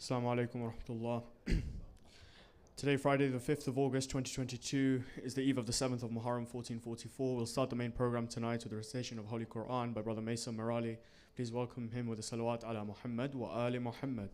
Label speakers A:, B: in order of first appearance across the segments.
A: Assalamu alaikum wa rahmatullah. Today, Friday the 5th of August 2022, is the eve of the 7th of Muharram 1444. We'll start the main program tonight with the recitation of Holy Quran by Brother Mason Merali. Please welcome him with the salawat ala Muhammad wa ali Muhammad.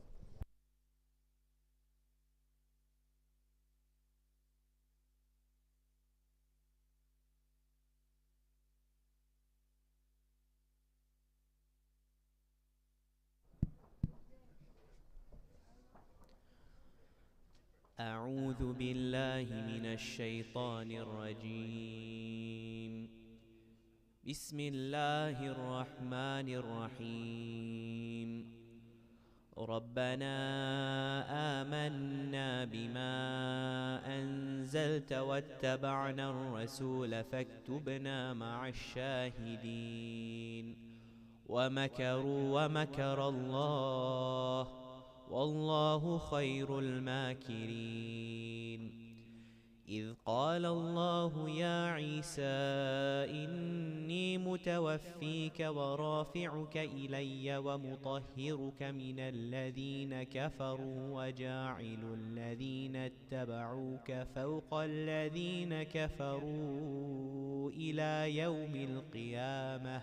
B: أعوذ بالله من الشيطان الرجيم. بسم الله الرحمن الرحيم. ربنا آمنا بما أنزلت واتبعنا الرسول فاكتبنا مع الشاهدين. ومكروا ومكر الله والله خير الماكرين. إذ قال الله يا عيسى إني متوفيك ورافعك إلي ومطهرك من الذين كفروا وجاعل الذين اتبعوك فوق الذين كفروا إلى يوم القيامة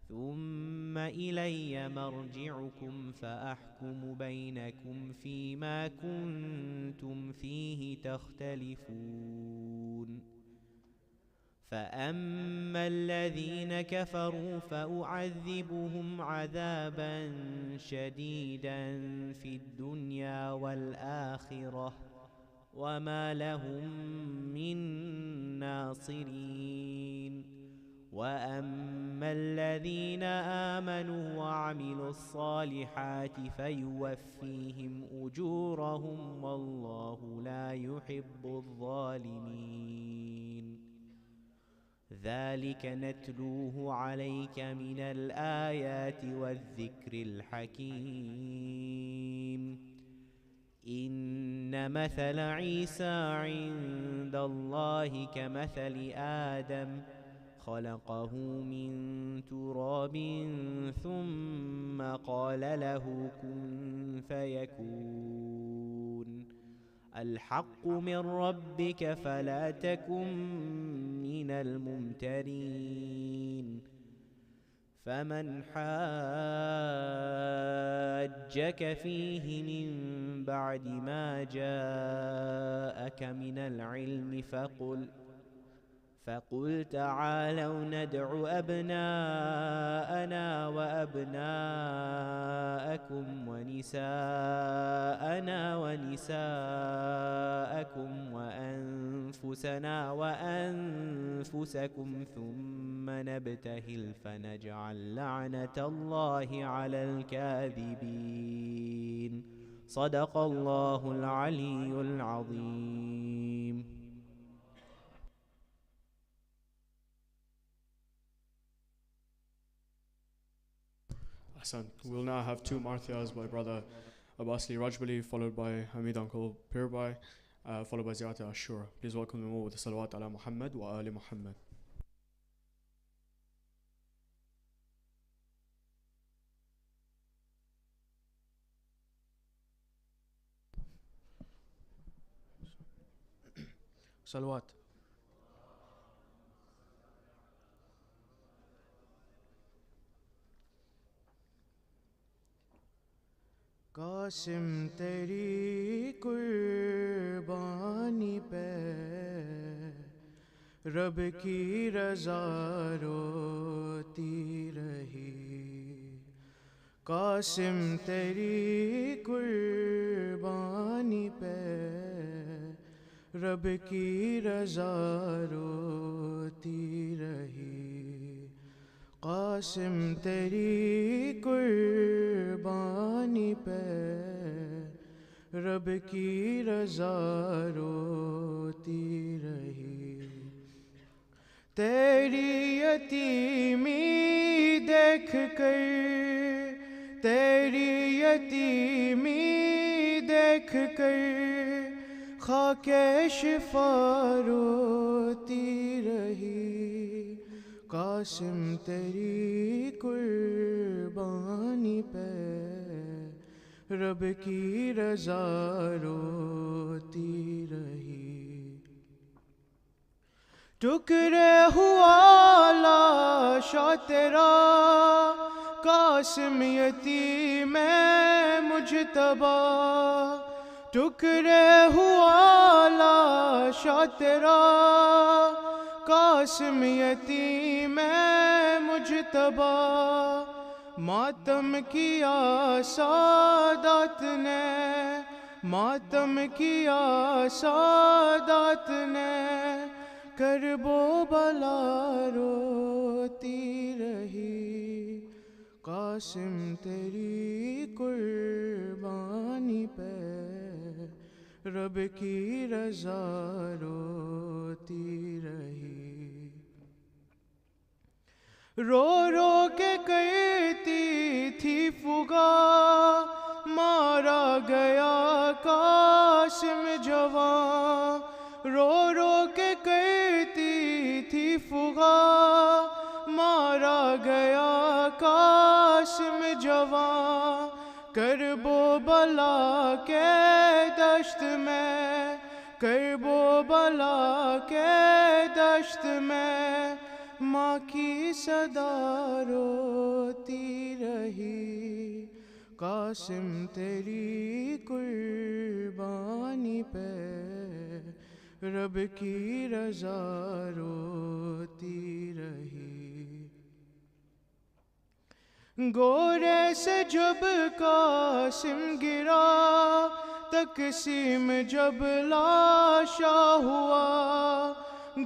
B: ثم إلي مرجعكم فأحكم بينكم فيما كنتم فيه تختلفون. فأما الذين كفروا فأعذبهم عذابا شديدا في الدنيا والآخرة وما لهم من ناصرين. وأما الذين آمنوا وعملوا الصالحات فيوفيهم أجورهم والله لا يحب الظالمين. ذلك نتلوه عليك من الآيات والذكر الحكيم. إن مثل عيسى عند الله كمثل آدم خلقه من تراب ثم قال له كن فيكون. الحق من ربك فلا تكن من الممترين. فمن حاجك فيه من بعد ما جاءك من العلم فقل تعالوا ندع أبناءنا وأبناءكم ونساءنا ونساءكم وأنفسنا وأنفسكم ثم نبتهل فنجعل لعنة الله على الكاذبين. صدق الله العلي العظيم.
A: Hasan. We'll now have two marthiyas by Brother Abbasli Rajbali, followed by Hamid Uncle Pirbhai, followed by Ziyat Ashura. Please welcome them all with the salawat ala Muhammad wa ali Muhammad. Salawat.
C: Qasim तेरी कुर्बानी पे रब की रज़ा रोती रही। कासिम तेरी कुर्बानी पे रब की रज़ा रोती रही। कासिम तेरी कुर्बानी पे रब की रज़ा रोती रही। तेरी यतीमी देख कर, तेरी यतीमी देख कर खाके शिफा रोती रही। कासिम तेरी कुर्बानी पे رب کی رضا روتی رہی۔ ٹکڑے ہوا لاشا تیرا قاسم یتیم مجتبی، ٹکڑے ہوا لاشا تیرا قاسم یتیم مجتبی، ماتم کیا سادات نے، ماتم کیا سادات نے، کرب و بلا روتی رہی۔ قاسم تیری قربانی پہ رب کی رضا روتی رہی۔ رو رو کے کرتی تھی فغاں، مارا گیا قاسم جوان، رو رو کے کرتی تھی فغاں، مارا گیا قاسم جوان، کرب و بلا کے دشت میں، کرب و بلا کے دشت میں، ماں کی صدا روتی رہی۔ قاسم تیری قربانی پہ رب کی رضا روتی رہی۔ گورے سے جب قاسم گرا، تقسیم جب لاشا ہوا،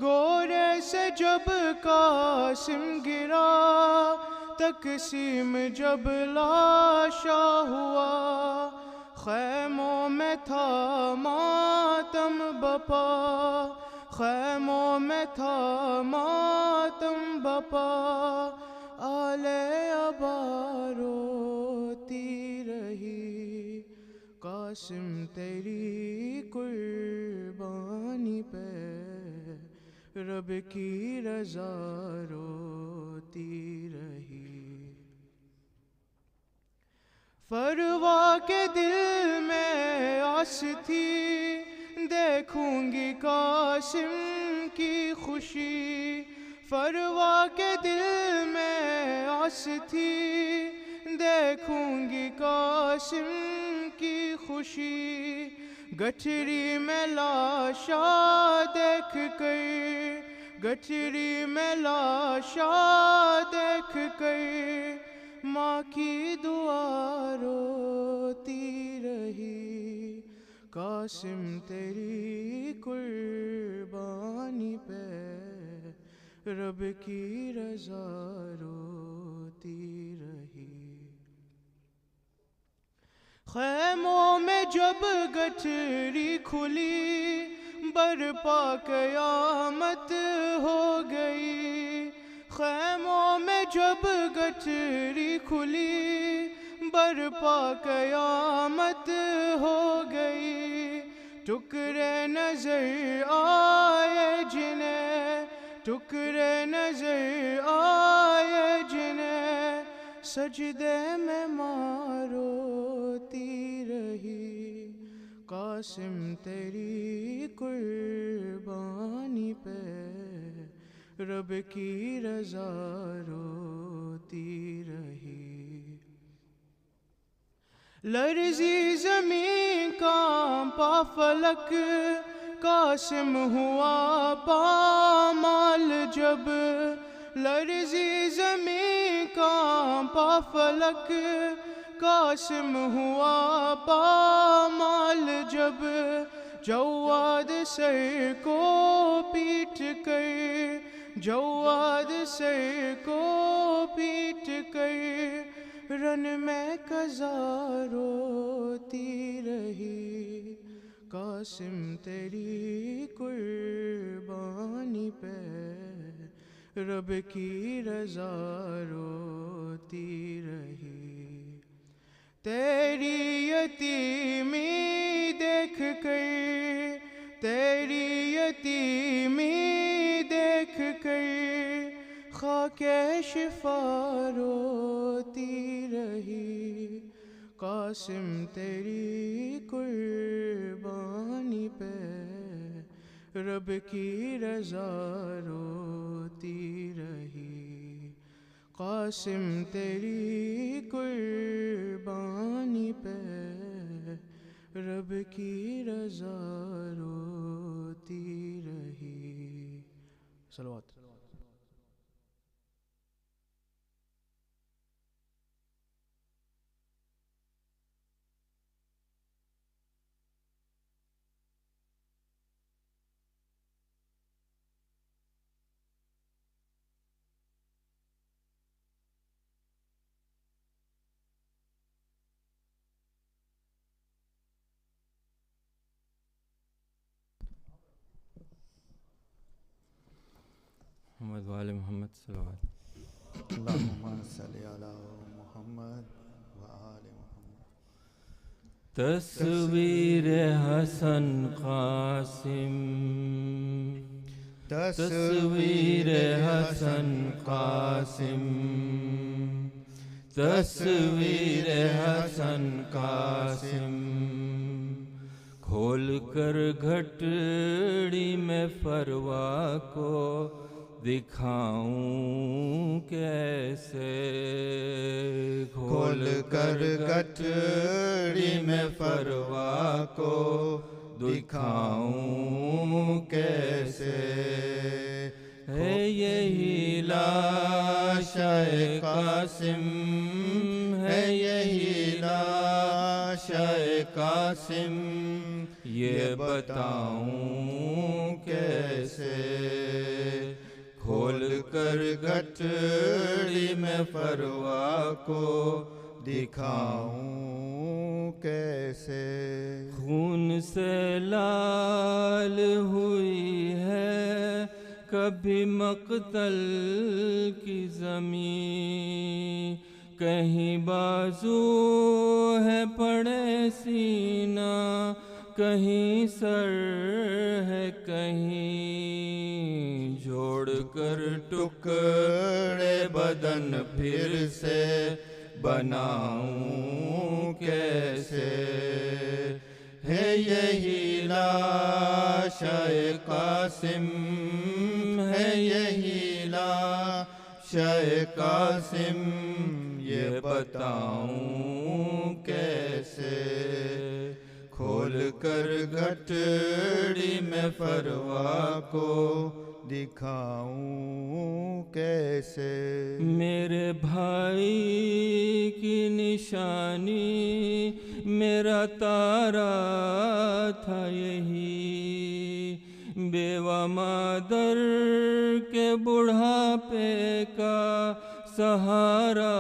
C: گورے سے جب قاسم گرا، تقسیم جب لاشا ہوا، خیموں میں تھا ماتم بپا، خیموں میں تھا ماتم بپا، آل ابا روتی رہی۔ قاسم تیری قربانی پہ رب کی رضا روتی رہی۔ فروا کے دل میں آس تھی، دیکھوں گی قاسم کی خوشی، فروا کے دل میں آس تھی، دیکھوں گی قاسم کی خوشی، گٹھری میں لاشا دیکھ کر، گٹھری میں لاشا دیکھ کر، ماں کی دعا روتی رہی۔ قاسم تیری قربانی پہ رب کی رضا روتی رہی۔ خیموں میں جب گٹھری کھلی، برپا قیامت ہو گئی، خیموں میں جب گٹھری کھلی، برپا قیامت ہو گئی، ٹکڑے نظر آئے جنہیں، ٹکڑے نظر آئے جنہیں، سجدے میں ماں روتی رہی۔ قاسم تیری قربانی پہ رب کی رضا روتی رہی۔ لرزی زمین کانپا فلک، قاسم ہوا پامال جب، لرزی زمین کانپا فلک، قاسم ہوا پامال جب، جواد سر کو پیٹ کر، جواد سر کو پیٹ کر، رن میں قضا روتی رہی۔ قاسم تیری قربانی پہ رب کی رضا روتی رہی۔ تیری یتیمی دیکھ کر، تیری یتیمی دیکھ کر، خاک شفا روتی رہی۔ قاسم تیری قربانی پہ رب کی رضا روتی رہی، قاسم تیری قربانی پہ رب کی رضا روتی رہی۔ صلوات۔
D: محمد وآل محمد صلوات۔
E: اللہم صلی علی محمد وآل محمد۔
D: تصویر حسن قاسم، تصویر حسن قاسم، تصویر حسن قاسم، کھول کر گھٹڑی میں فروا کو دکھاؤں کیسے،
E: کھول کر گٹڑی میں فروا کو دکھاؤں کیسے،
D: ہے یہی لاشائے قاسم، ہے یہی لاشائے قاسم، یہ بتاؤں کیسے، کھول کر گٹڑی میں فروا کو
E: دکھاؤں کیسے،
D: خون سے لال ہوئی ہے کبھی مقتل کی زمین، کہیں بازو ہے پڑے سینہ، کہیں سر ہے، کہیں جوڑ کر ٹکڑے بدن پھر سے بناؤں کیسے، ہے یہی لاشائے قاسم، ہے یہی لاشائے قاسم، یہ بتاؤں کیسے، کھول کر گٹڑی میں فروا کو
E: دکھاؤں کیسے،
D: میرے بھائی کی نشانی میرا تارا تھا یہی، بیوہ مادر کے بڑھاپے کا سہارا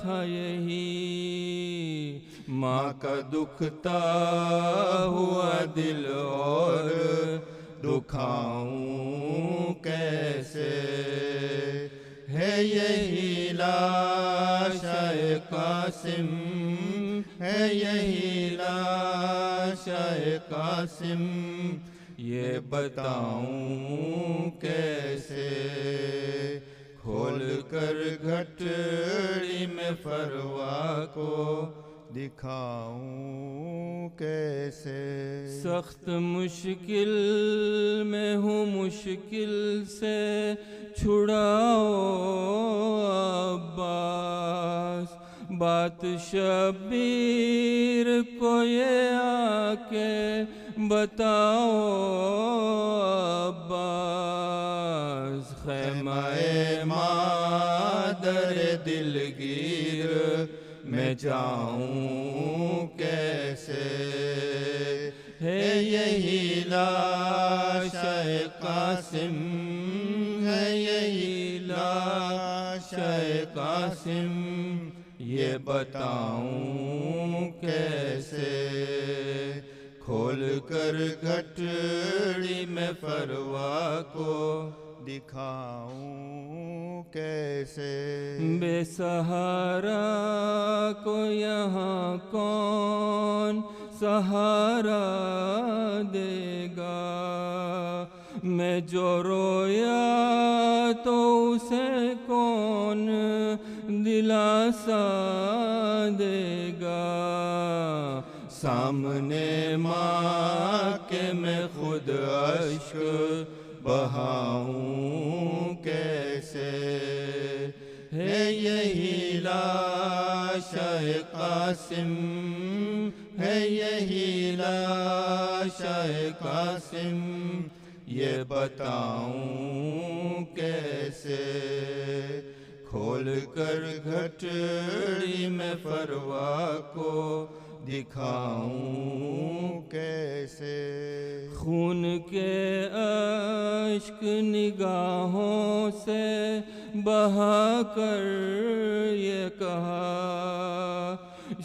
D: تھا یہی، ماں کا دکھتا ہوا دل اور دکھاؤں کیسے، ہے یہی لاشائے قاسم، ہے یہی لاشائے قاسم، یہ بتاؤں کیسے، کھول کر گھٹڑی میں فروا کو
E: دکھاؤں کیسے،
D: سخت مشکل میں ہوں مشکل سے چھڑاؤ عباس، بات شبیر کو یہ آ کے بتاؤ عباس، خیمہ مادر دلگیر میں جاؤں کیسے، ہے یہی لاشائے قاسم، ہے یہی لاشائے قاسم، یہ بتاؤں کیسے، کھول کر گٹڑی میں فروا کو
E: دکھاؤں کیسے،
D: بے سہارا کو یہاں کون سہارا دے گا، میں جو رویا تو اسے کون دلاسا دے گا.
E: سامنے ماں کے میں خود اشک بہاؤں کیسے. ہے یہی لاشائے قاسم، ہے یہی لاشائے قاسم، یہ بتاؤں کیسے. کھول کر گھٹڑی میں فروا کو دکھاؤں کیسے.
D: خون کے اشک نگاہوں سے بہا کر یہ کہا،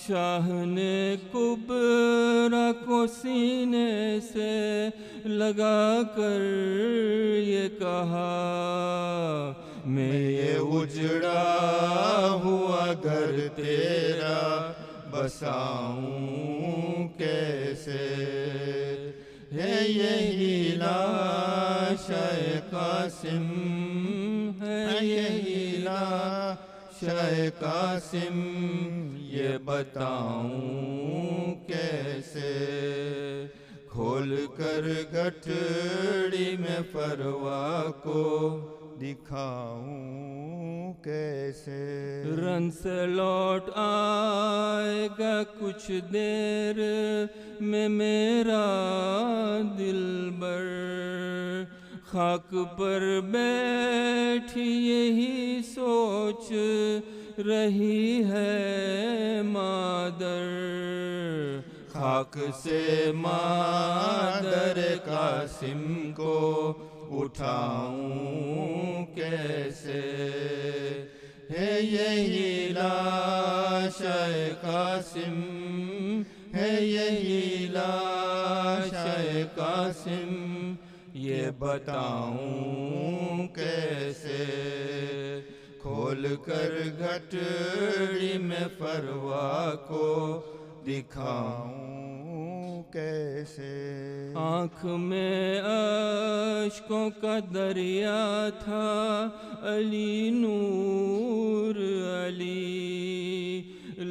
D: شاہ نے کبرا کو سینے سے لگا کر یہ کہا،
E: میں یہ اجڑا ہوا گھر تیرا بساؤں کیسے. ہے یہی لاشائے قاسم، ہے یہی لاشائے قاسم، یہ بتاؤں کیسے. کھول کر گٹھڑی میں فروا کو دکھاؤں کیسے.
D: رن سے لوٹ آئے گا کچھ دیر میں میرا دلبر، خاک پر بیٹھی یہی سوچ رہی ہے مادر.
E: خاک سے مادر قاسم کو اٹھاؤں کیسے. ہے یہی لاشائے قاسم، ہے یہی لاشائے قاسم، یہ بتاؤں کیسے. کھول کر گھٹڑی میں فروا کو دکھاؤں کیسے.
D: آنکھ میں اشکوں کا دریا تھا علی نور علی،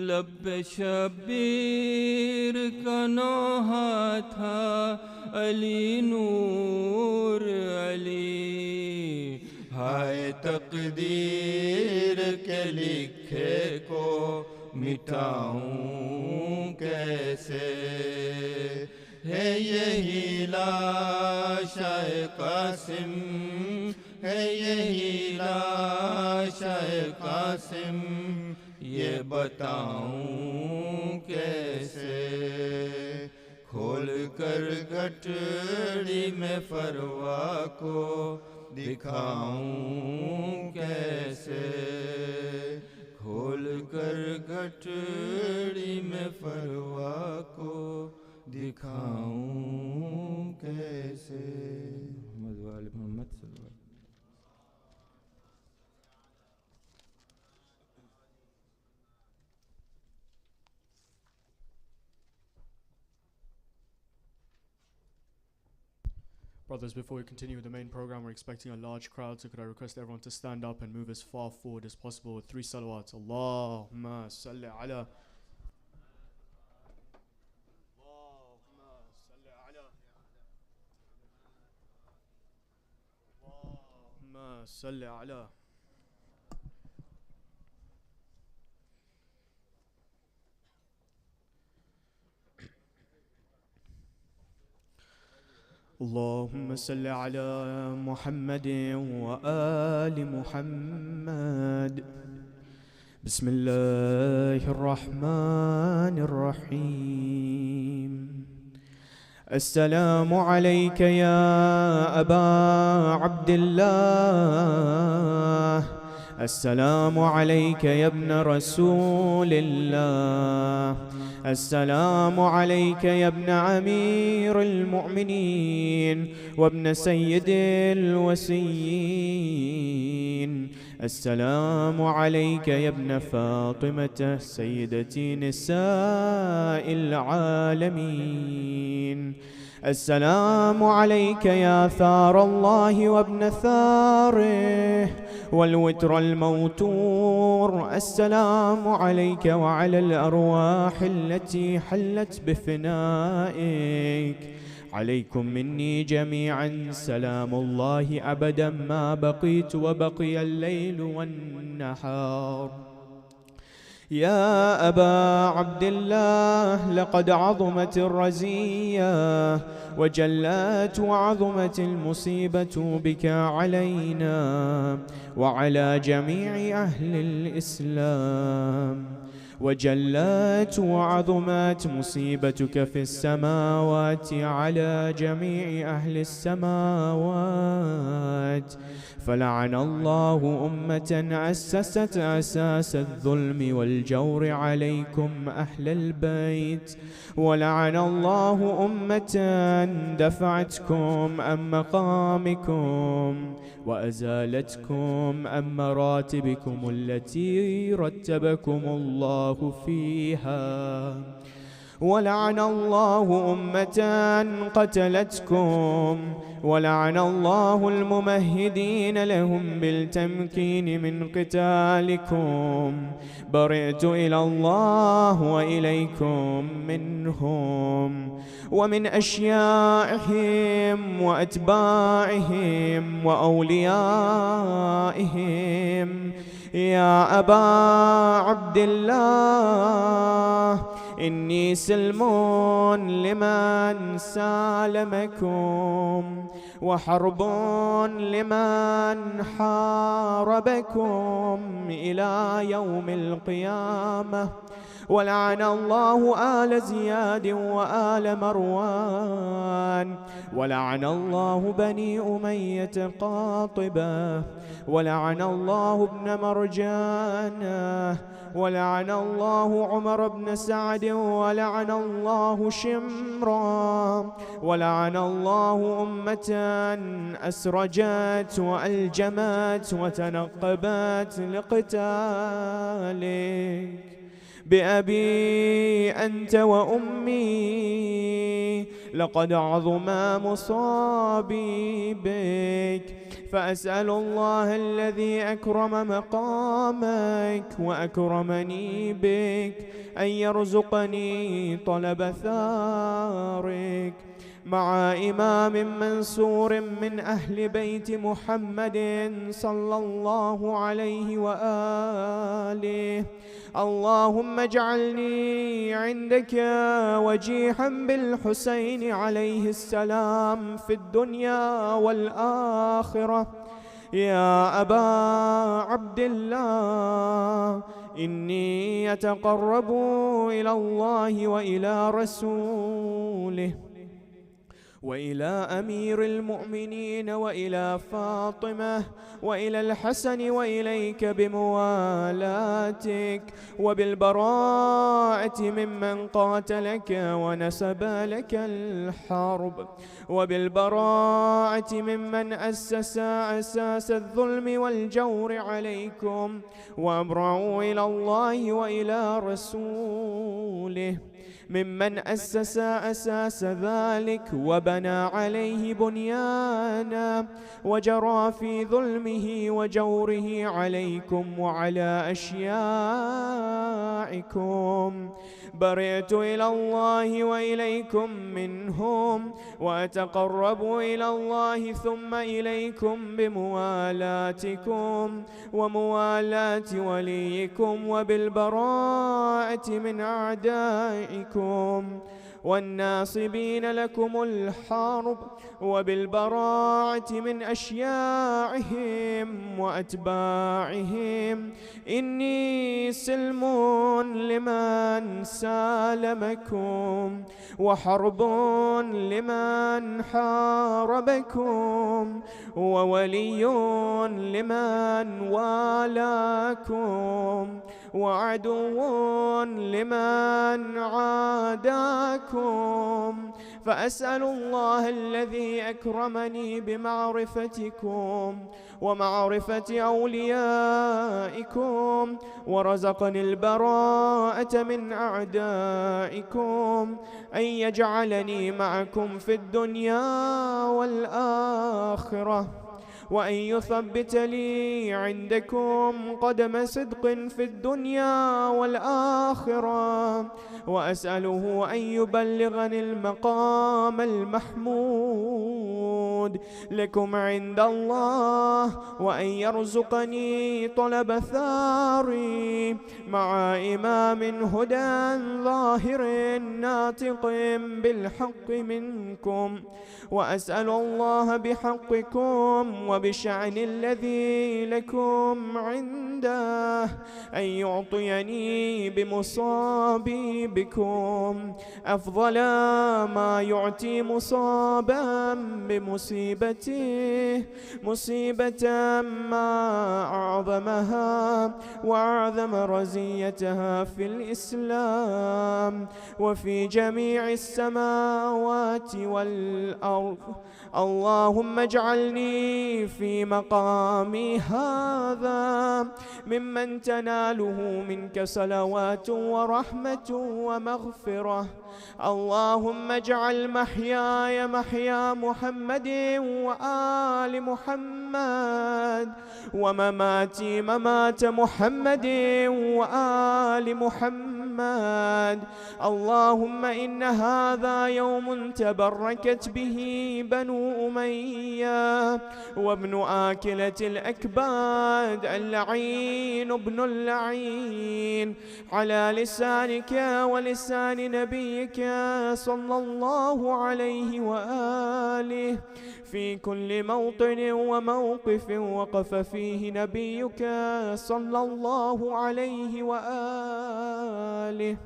D: لب پہ شبیر کا نوحہ تھا علی نور علی.
E: ہائے تقدیر کے لکھے کو مٹاؤں کیسے. ہے یہی لاشائے قاسم، ہے یہی لاشائے قاسم، یہ بتاؤں کیسے. کھول کر گٹڑی میں فروا کو دکھاؤں کیسے. کھول کر گٹڑی میں فروا کو دکھاؤں کیسے.
D: محمد وآل محمد صلی اللہ علیہ وسلم.
A: Brothers, before we continue with the main program, we're expecting a large crowd, so could I request everyone to stand up and move as far forward as possible with 3 salawats. Allahumma salli ala. Allahumma salli ala. Allahumma salli ala. اللهم صل على محمد وآل محمد. بسم الله الرحمن الرحيم. السلام عليك يا أبا عبد الله، السلام عليك يا ابن رسول الله، السلام عليك يا ابن أمير المؤمنين وابن سيد الوسيين، السلام عليك يا ابن فاطمة سيدتي نساء العالمين، السلام عليك يا ثار الله وابن ثاره
C: والوتر الموتور. السلام عليك وعلى الأرواح التي حلت بفنائك. عليكم مني جميعا سلام الله أبدا ما بقيت وبقي الليل والنهار. يا أبا عبد الله، لقد عظمت الرزية وجلت وعظمت المصيبة بك علينا وعلى جميع أهل الإسلام، وجلت وعظمت مصيبتك في السماوات على جميع أهل السماوات. فلعن الله أمة أسست أساس الظلم والجور عليكم أهل البيت، ولعن الله أمة دفعتكم عن مقامكم وأزالتكم عن مراتبكم التي رتبكم الله فيها. ولعن الله أمة قتلتكم، ولعن الله الممهدين لهم بالتمكين من قتالكم. برئت إلى الله وإليكم منهم ومن أشيائهم وأتباعهم وأوليائهم. يا أبا عبد الله، إني سلم لمن سالمكم وحرب لمن حاربكم إلى يوم القيامة. ولعن الله آل زياد وآل مروان، ولعن الله بني أمية قاطبة، ولعن الله ابن مرجانة، ولعن الله عمر بن سعد، ولعن الله شمرا، ولعن الله أمة أسرجت وألجمت وتنقبت لقتالك. بأبي أنت وأمي لقد عظم مصابي بك، فأسأل الله الذي أكرم مقامك وأكرمني بك أن يرزقني طلب ثارك مع إمام منصور من أهل بيت محمد صلى الله عليه وآله. اللهم اجعلني عندك وجيحا بالحسين عليه السلام في الدنيا والآخرة. يا أبا عبد الله، إني أتقرب إلى الله وإلى رسوله وإلى أمير المؤمنين وإلى فاطمة وإلى الحسن وإليك بموالاتك وبالبراءة ممن قاتلك ونسب لك الحرب، وبالبراءة ممن أسس أساس الظلم والجور عليكم، وأبرأوا إلى الله وإلى رسوله ممن أسس أساس ذلك وبنى عليه بنيانا وجرى في ظلمه وجوره عليكم وعلى أشيائكم. برئت إلى الله وإليكم منهم، وأتقرب إلى الله ثم إليكم بموالاتكم وموالاة وليكم وبالبراءة من أعدائكم والناصبين لكم الحرب، وبالبراءة من أشياعهم وأتباعهم. إني سلم لمن سالمكم وحرب لمن حاربكم وولي لمن والاكم وعدو لمن عاداكم. فأسأل الله الذي أكرمني بمعرفتكم ومعرفة أوليائكم ورزقني البراءة من أعدائكم أن يجعلني معكم في الدنيا والآخرة، وأن يثبت لي عندكم قدم صدق في الدنيا والآخرة، وأسأله أن يبلغني المقام المحمود لكم عند الله، وأن يرزقني طلب ثاري مع إمام هدى ظاهر ناطق بالحق منكم، وأسأل الله بحقكم وبشأن الذي لكم عنده أن يعطيني بمصابي بكم أفضل ما يعطي مصابا بمصيبته، مصيبة ما أعظمها وأعظم رزيتها في الإسلام وفي جميع السماوات والأرض. اللهم اجعلني في مقامي هذا ممن تناله منك صلوات ورحمة ومغفرة. اللهم اجعل محياي محيا محمد وآل محمد، ومماتي ممات محمد وآل محمد. اللهم إن هذا يوم تبركت به بنو أمية وابن آكلة الأكباد اللعين ابن اللعين، على لسانك ولسان نبيك صلى الله عليه وآله في كل موطن وموقف وقف فيه نبيك صلى الله عليه وآله.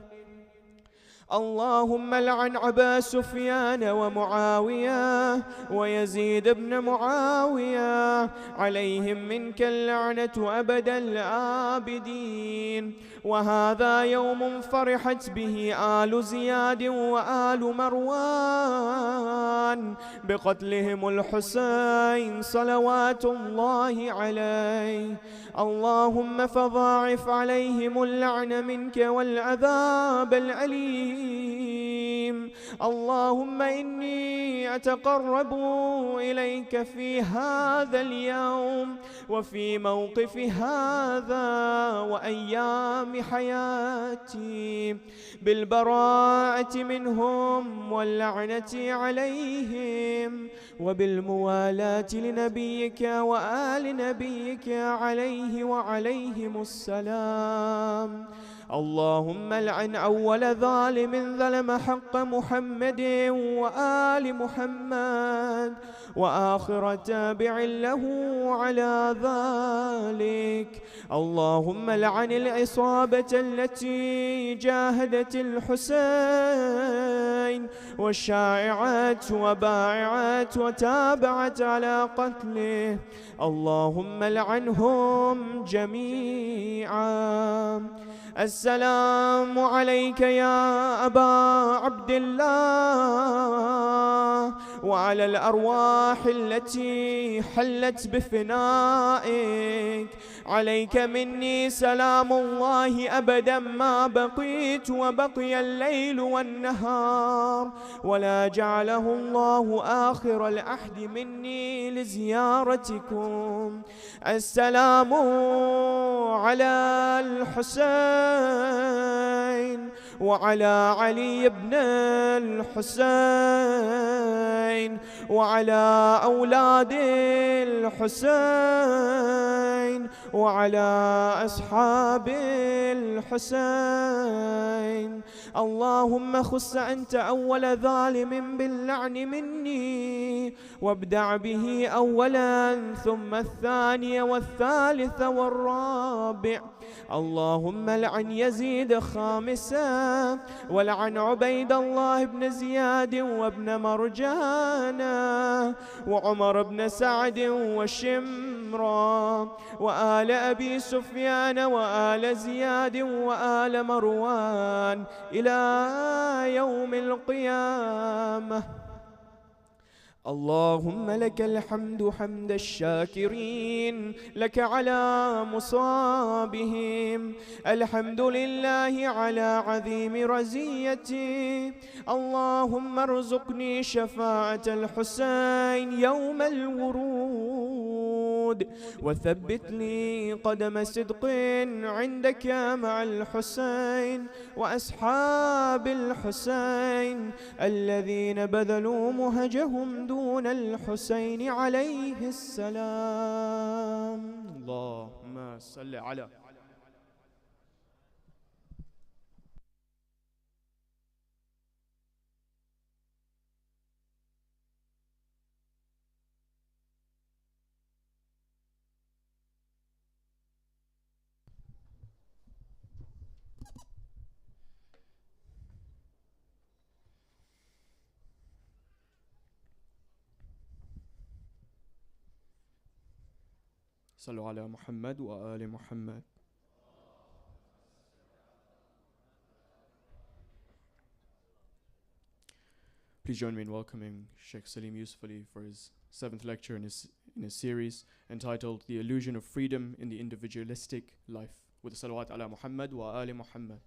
C: اللهم لعن أبا سفيان ومعاوية ويزيد بن معاوية، عليهم منك اللعنة أبد الآبدين. وهذا يوم فرحت به آل زياد وآل مروان بقتلهم الحسين صلوات الله عليه. اللهم فضاعف عليهم اللعن منك والعذاب الأليم. اللهم إني أتقرب إليك في هذا اليوم وفي موقف هذا وأيام حياتي بالبراءة منهم واللعنة عليهم وبالموالاة لنبيك وآل نبيك عليه وعليهم السلام. اللهم لعن أول ظالم ظلم حق محمد وآل محمد وآخر تابع له على ذلك. اللهم لعن العصابة التي جاهدت الحسين والشائعات وبائعات وتابعت على قتله. اللهم لعنهم جميعا. السلام عليك يا أبا عبد الله وعلى الأرواح التي حلت بفنائك. عليك مني سلام الله أبدا ما بقيت وبقي الليل والنهار، ولا جعله الله آخر العهد مني لزيارتكم. السلام على الحسين وعلى علي بن الحسين وعلى أولاد الحسين وعلى أصحاب الحسين. اللهم خص أنت أول ظالم باللعن مني، وابدع به أولا ثم الثاني والثالث والرابع. اللهم لعن يزيد خامسا، ولعن عبيد الله بن زياد وابن مرجانا وعمر بن سعد وشمرا وآل أبي سفيان وآل زياد وآل مروان إلى يوم القيامة. اللهم لك الحمد حمد الشاكرين لك على مصابهم. الحمد لله على عظيم رزيتي. اللهم ارزقني شفاعة الحسين يوم الورود. الخلود وثبت لي قدم صدق عندك مع الحسين وأصحاب الحسين الذين بذلوا مهجهم دون الحسين عليه السلام.
A: اللهم صل على صلوا على محمد وآل محمد. Please join me in welcoming Sheikh Salim Yusufali for his 7th lecture in his series entitled The Illusion of Freedom in the Individualistic Life, with the salawat ala Muhammad wa ali Muhammad.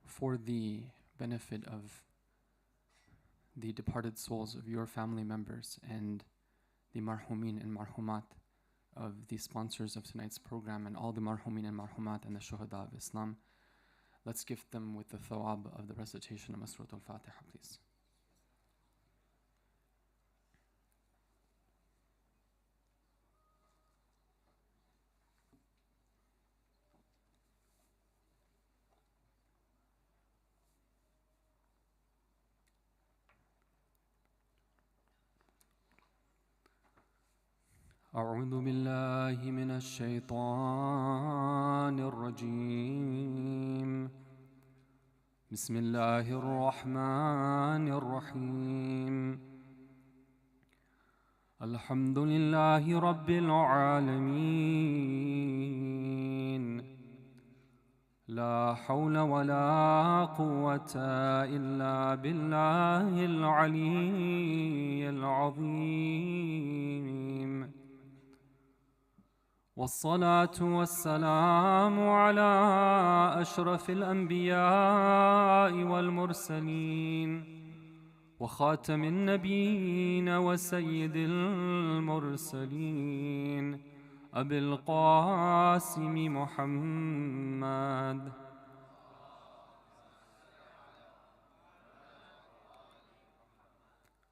F: For the benefit of the departed souls of your family members and the marhumin and marhumat of the sponsors of tonight's program and all the marhumin and marhumat and the shuhada of Islam, let's gift them with the thawab of the recitation of Surah Al-Fatiha, please. أعوذ بالله من الشيطان الرجيم. بسم الله الرحمن الرحيم. الحمد لله رب العالمين. لا حول ولا قوة إلا بالله العلي العظيم. والصلاة والسلام على أشرف الأنبياء والمرسلين وخاتم النبيين وسيد المرسلين أبي القاسم محمد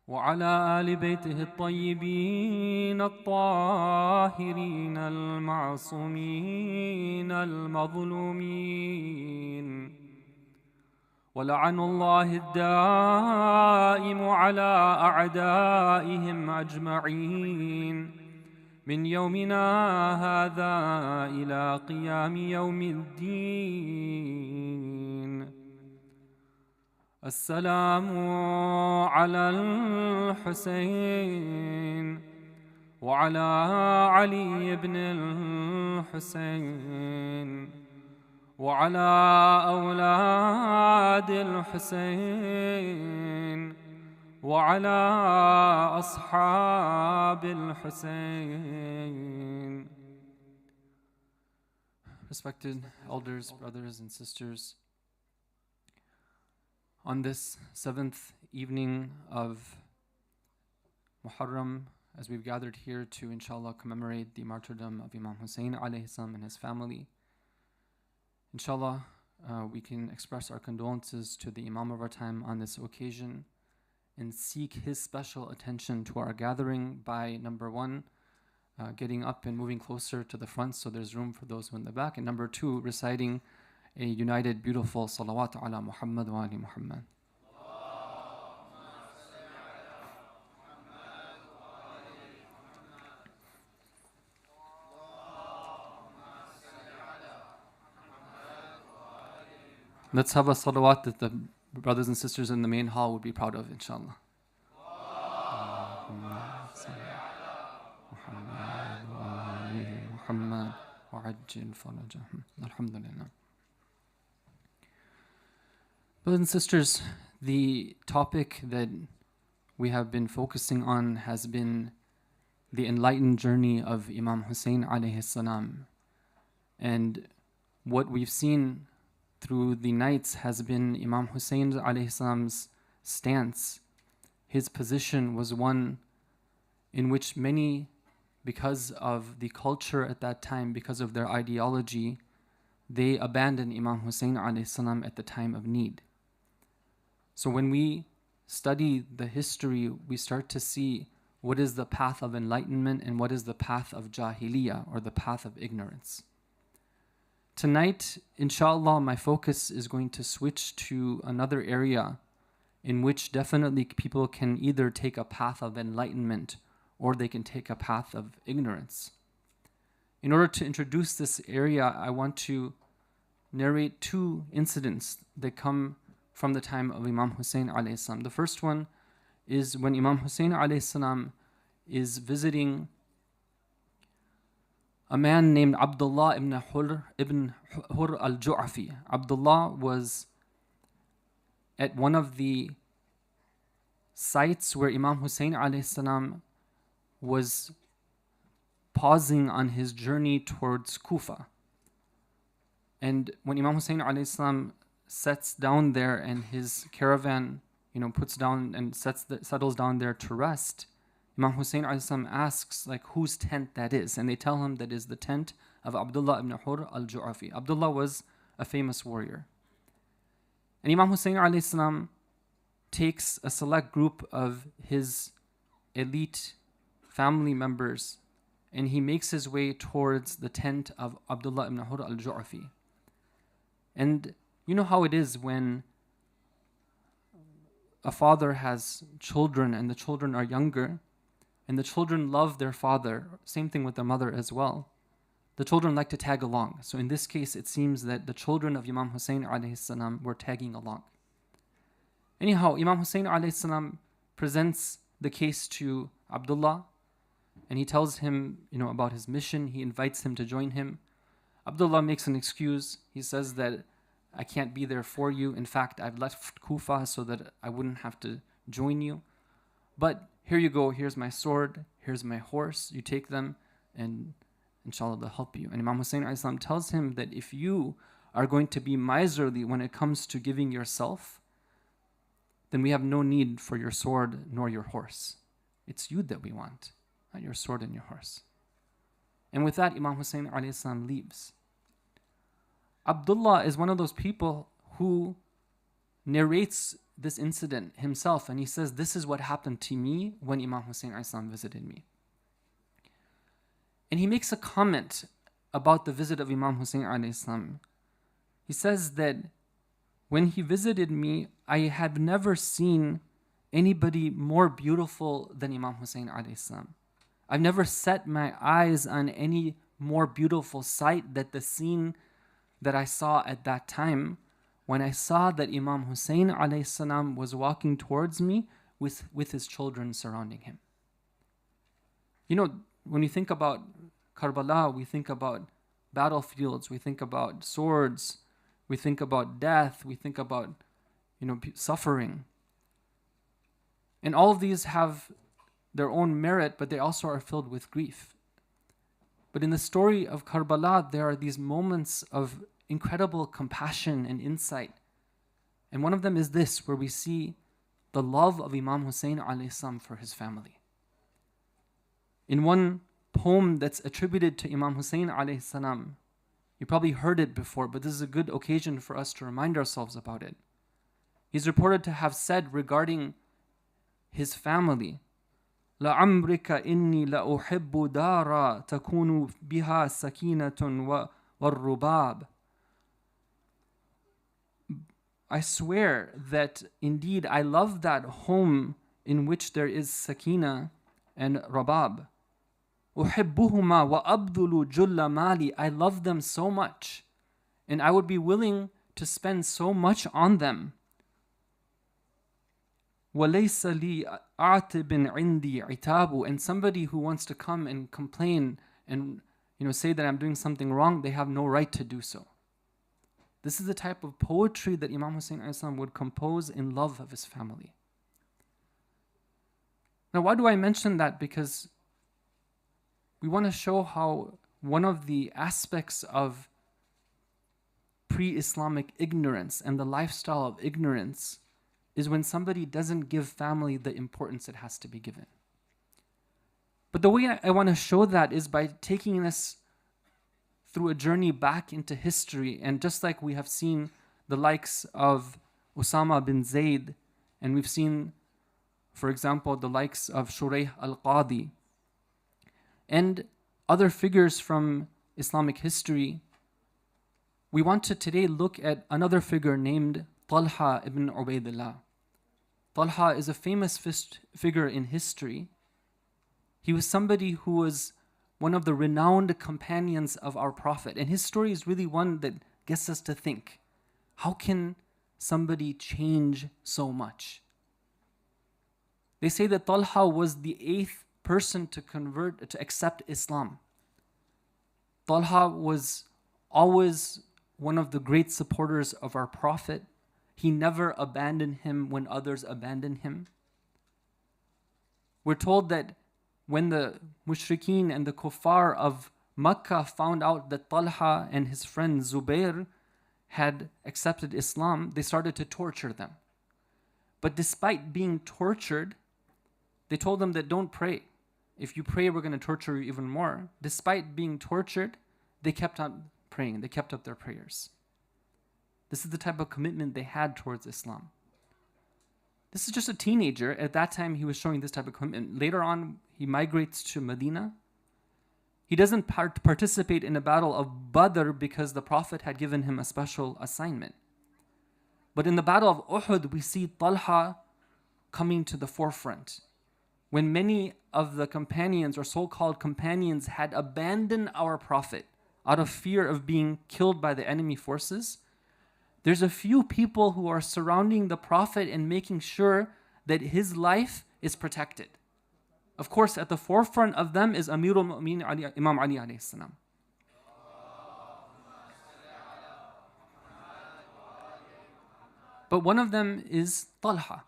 F: وعلى آل بيته الطيبين الطاهرين المعصومين المظلومين. ولعن الله الدائم على أعدائهم أجمعين من يومنا هذا إلى قيام يوم الدين. السلام على الحسين وعلى علي بن الحسين وعلى أولاد الحسين وعلى أصحاب الحسين. Respected elders, brothers and sisters, on this 7th evening of Muharram, as we've gathered here to inshallah commemorate the martyrdom of Imam Hussain alayhi salam and his family, inshallah we can express our condolences to the Imam of our time on this occasion and seek his special attention to our gathering by, number one, getting up and moving closer to the front so there's room for those who are in the back, and number two, reciting a united, beautiful salawat ala Muhammad wa ali Muhammad. Let's have a salawat that the brothers and sisters in the main hall would be proud of, inshallah. Alhamdulillah. Brothers and sisters, the topic that we have been focusing on has been the enlightened journey of Imam Hussain alayhi salam. And what we've seen through the nights has been Imam Hussain alayhi salam's stance. His position was one in which many, because of the culture at that time, because of their ideology, they abandoned Imam Hussain alayhi salam at the time of need. So when we study the history, we start to see what is the path of enlightenment and what is the path of jahiliyyah, or the path of ignorance. Tonight, inshallah, my focus is going to switch to another area in which definitely people can either take a path of enlightenment or they can take a path of ignorance. In order to introduce this area, I want to narrate two incidents that come from the time of Imam Hussain alayhi salam. The first one is when Imam Hussain alayhi salam is visiting a man named Abdullah ibn Hur al-Ju'afi. Abdullah was at one of the sites where Imam Hussain alayhi salam was pausing on his journey towards Kufa. And when Imam Hussain alayhi salam sets down there and his caravan, puts down and settles down there to rest, Imam Hussain alayhi salam asks whose tent that is, and they tell him that is the tent of Abdullah ibn Hur al-Ju'afi. Abdullah was a famous warrior. And Imam Hussain alayhi salam takes a select group of his elite family members and he makes his way towards the tent of Abdullah ibn Hur al-Ju'afi. And you know how it is when a father has children and the children are younger and the children love their father, same thing with their mother as well. The children like to tag along. So in this case, it seems that the children of Imam Hussain alayhi salam were tagging along. Anyhow, Imam Hussain alayhi salam presents the case to Abdullah and he tells him, about his mission. He invites him to join him. Abdullah makes an excuse. He says that I can't be there for you. In fact, I've left Kufa so that I wouldn't have to join you. But here you go. Here's my sword. Here's my horse. You take them and inshallah they'll help you. And Imam Hussain alayhi salam tells him that if you are going to be miserly when it comes to giving yourself, then we have no need for your sword nor your horse. It's you that we want, not your sword and your horse. And with that, Imam Hussain alayhi salam leaves. Abdullah is one of those people who narrates this incident himself, and he says, this is what happened to me when Imam Hussain alayhi salam visited me. And he makes a comment about the visit of Imam Hussain alayhi salam. He says that when he visited me, I have never seen anybody more beautiful than Imam Hussain alayhi salam. I've never set my eyes on any more beautiful sight than the scene that I saw at that time when I saw that Imam Hussain alayhi salam was walking towards me with his children surrounding him. When you think about Karbala, we think about battlefields, we think about swords, we think about death, we think about suffering. And all of these have their own merit, but they also are filled with grief. But in the story of Karbala, there are these moments of incredible compassion and insight. And one of them is this, where we see the love of Imam Hussain alayhi salam for his family. In one poem that's attributed to Imam Hussain alayhi salam, you probably heard it before, but this is a good occasion for us to remind ourselves about it. He's reported to have said regarding his family, لَعَمْرِكَ إِنِّي لَأُحِبُّ دَارًا تَكُونُ بِهَا سَكِينَةٌ وَالرُّبَابٌ. I swear that indeed I love that home in which there is sakina and rabab. أُحِبُّهُمَا وَأَبْذُلُ جُلَّ مَالِي. I love them so much, and I would be willing to spend so much on them. وَلَيْسَ لِي عَاتِبٍ عِنْدِي عِتَابُ. And somebody who wants to come and complain and say that I'm doing something wrong, they have no right to do so. This is the type of poetry that Imam Hussain alayhi salam would compose in love of his family. Now, why do I mention that? Because we want to show how one of the aspects of pre-Islamic ignorance and the lifestyle of ignorance is when somebody doesn't give family the importance it has to be given. But the way I want to show that is by taking us through a journey back into history. And just like we have seen the likes of Usama bin Zayd, and we've seen, for example, the likes of Shuraih al-Qadi, and other figures from Islamic history, we want to today look at another figure named Talhah ibn Ubaidillah. Talhah is a famous figure in history. He was somebody who was one of the renowned companions of our Prophet. And his story is really one that gets us to think, how can somebody change so much? They say that Talha was the 8th person to accept Islam. Talha was always one of the great supporters of our Prophet. He never abandoned him when others abandoned him. We're told that when the mushrikeen and the kuffar of Makkah found out that Talha and his friend Zubair had accepted Islam, they started to torture them. But despite being tortured, they told them that don't pray. If you pray, we're going to torture you even more. Despite being tortured, they kept on praying. They kept up their prayers. This is the type of commitment they had towards Islam. This is just a teenager. At that time, he was showing this type of commitment. Later on, he migrates to Medina. He doesn't participate in a battle of Badr because the Prophet had given him a special assignment. But in the battle of Uhud, we see Talha coming to the forefront. When many of the companions or so-called companions had abandoned our Prophet out of fear of being killed by the enemy forces, there's a few people who are surrounding the Prophet and making sure that his life is protected. Of course, at the forefront of them is Amirul Mu'minin Imam Ali alayhi salam. But one of them is Talha.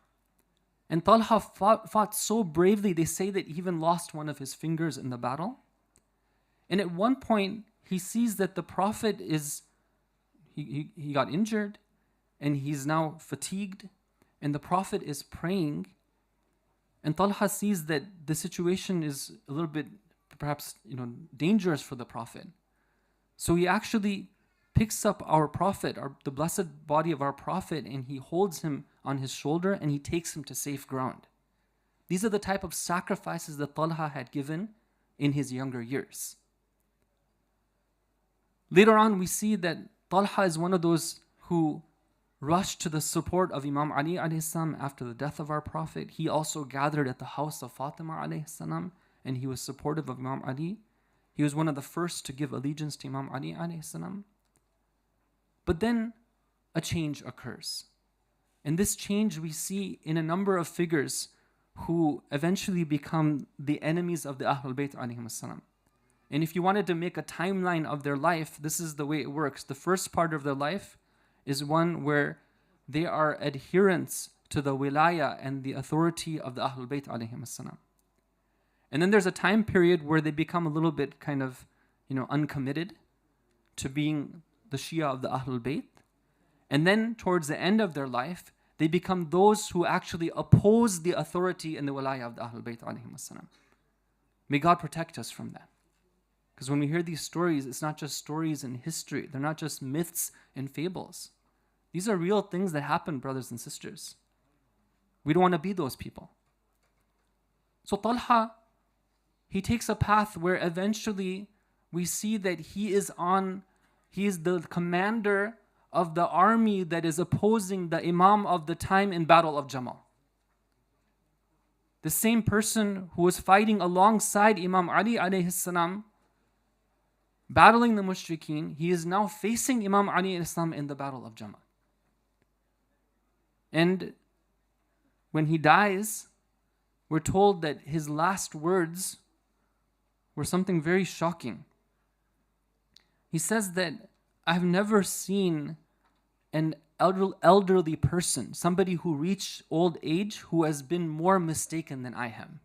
F: And Talha fought so bravely, they say that he even lost one of his fingers in the battle. And at one point, he sees that the Prophet he got injured, and he's now fatigued, and the Prophet is praying, and Talha sees that the situation is a little bit, perhaps, dangerous for the Prophet. So he actually picks up our Prophet, the blessed body of our Prophet, and he holds him on his shoulder, and he takes him to safe ground. These are the type of sacrifices that Talha had given in his younger years. Later on, we see that Talha is one of those who rushed to the support of Imam Ali alayhi salam after the death of our Prophet. He also gathered at the house of Fatima alayhi salam, and he was supportive of Imam Ali. He was one of the first to give allegiance to Imam Ali alayhi salam. But then a change occurs. And this change we see in a number of figures who eventually become the enemies of the Ahlul Bayt alayhim salam. And if you wanted to make a timeline of their life, this is the way it works. The first part of their life is one where they are adherents to the wilaya and the authority of the Ahlul Bayt alayhim as-salam. And then there's a time period where they become a little bit kind of, uncommitted to being the Shia of the Ahlul Bayt. And then towards the end of their life, they become those who actually oppose the authority and the wilaya of the Ahlul Bayt alayhim as-salam. May God protect us from that. Because when we hear these stories, it's not just stories in history. They're not just myths and fables. These are real things that happen, brothers and sisters. We don't want to be those people. So Talha, he takes a path where eventually we see that he is the commander of the army that is opposing the Imam of the time in Battle of Jamal. The same person who was fighting alongside Imam Ali alayhi salam, battling the mushrikeen, he is now facing Imam Ali alayhi salam in the Battle of Jamal. And when he dies, we're told that his last words were something very shocking. He says that I've never seen an elderly person, somebody who reached old age, who has been more mistaken than I am.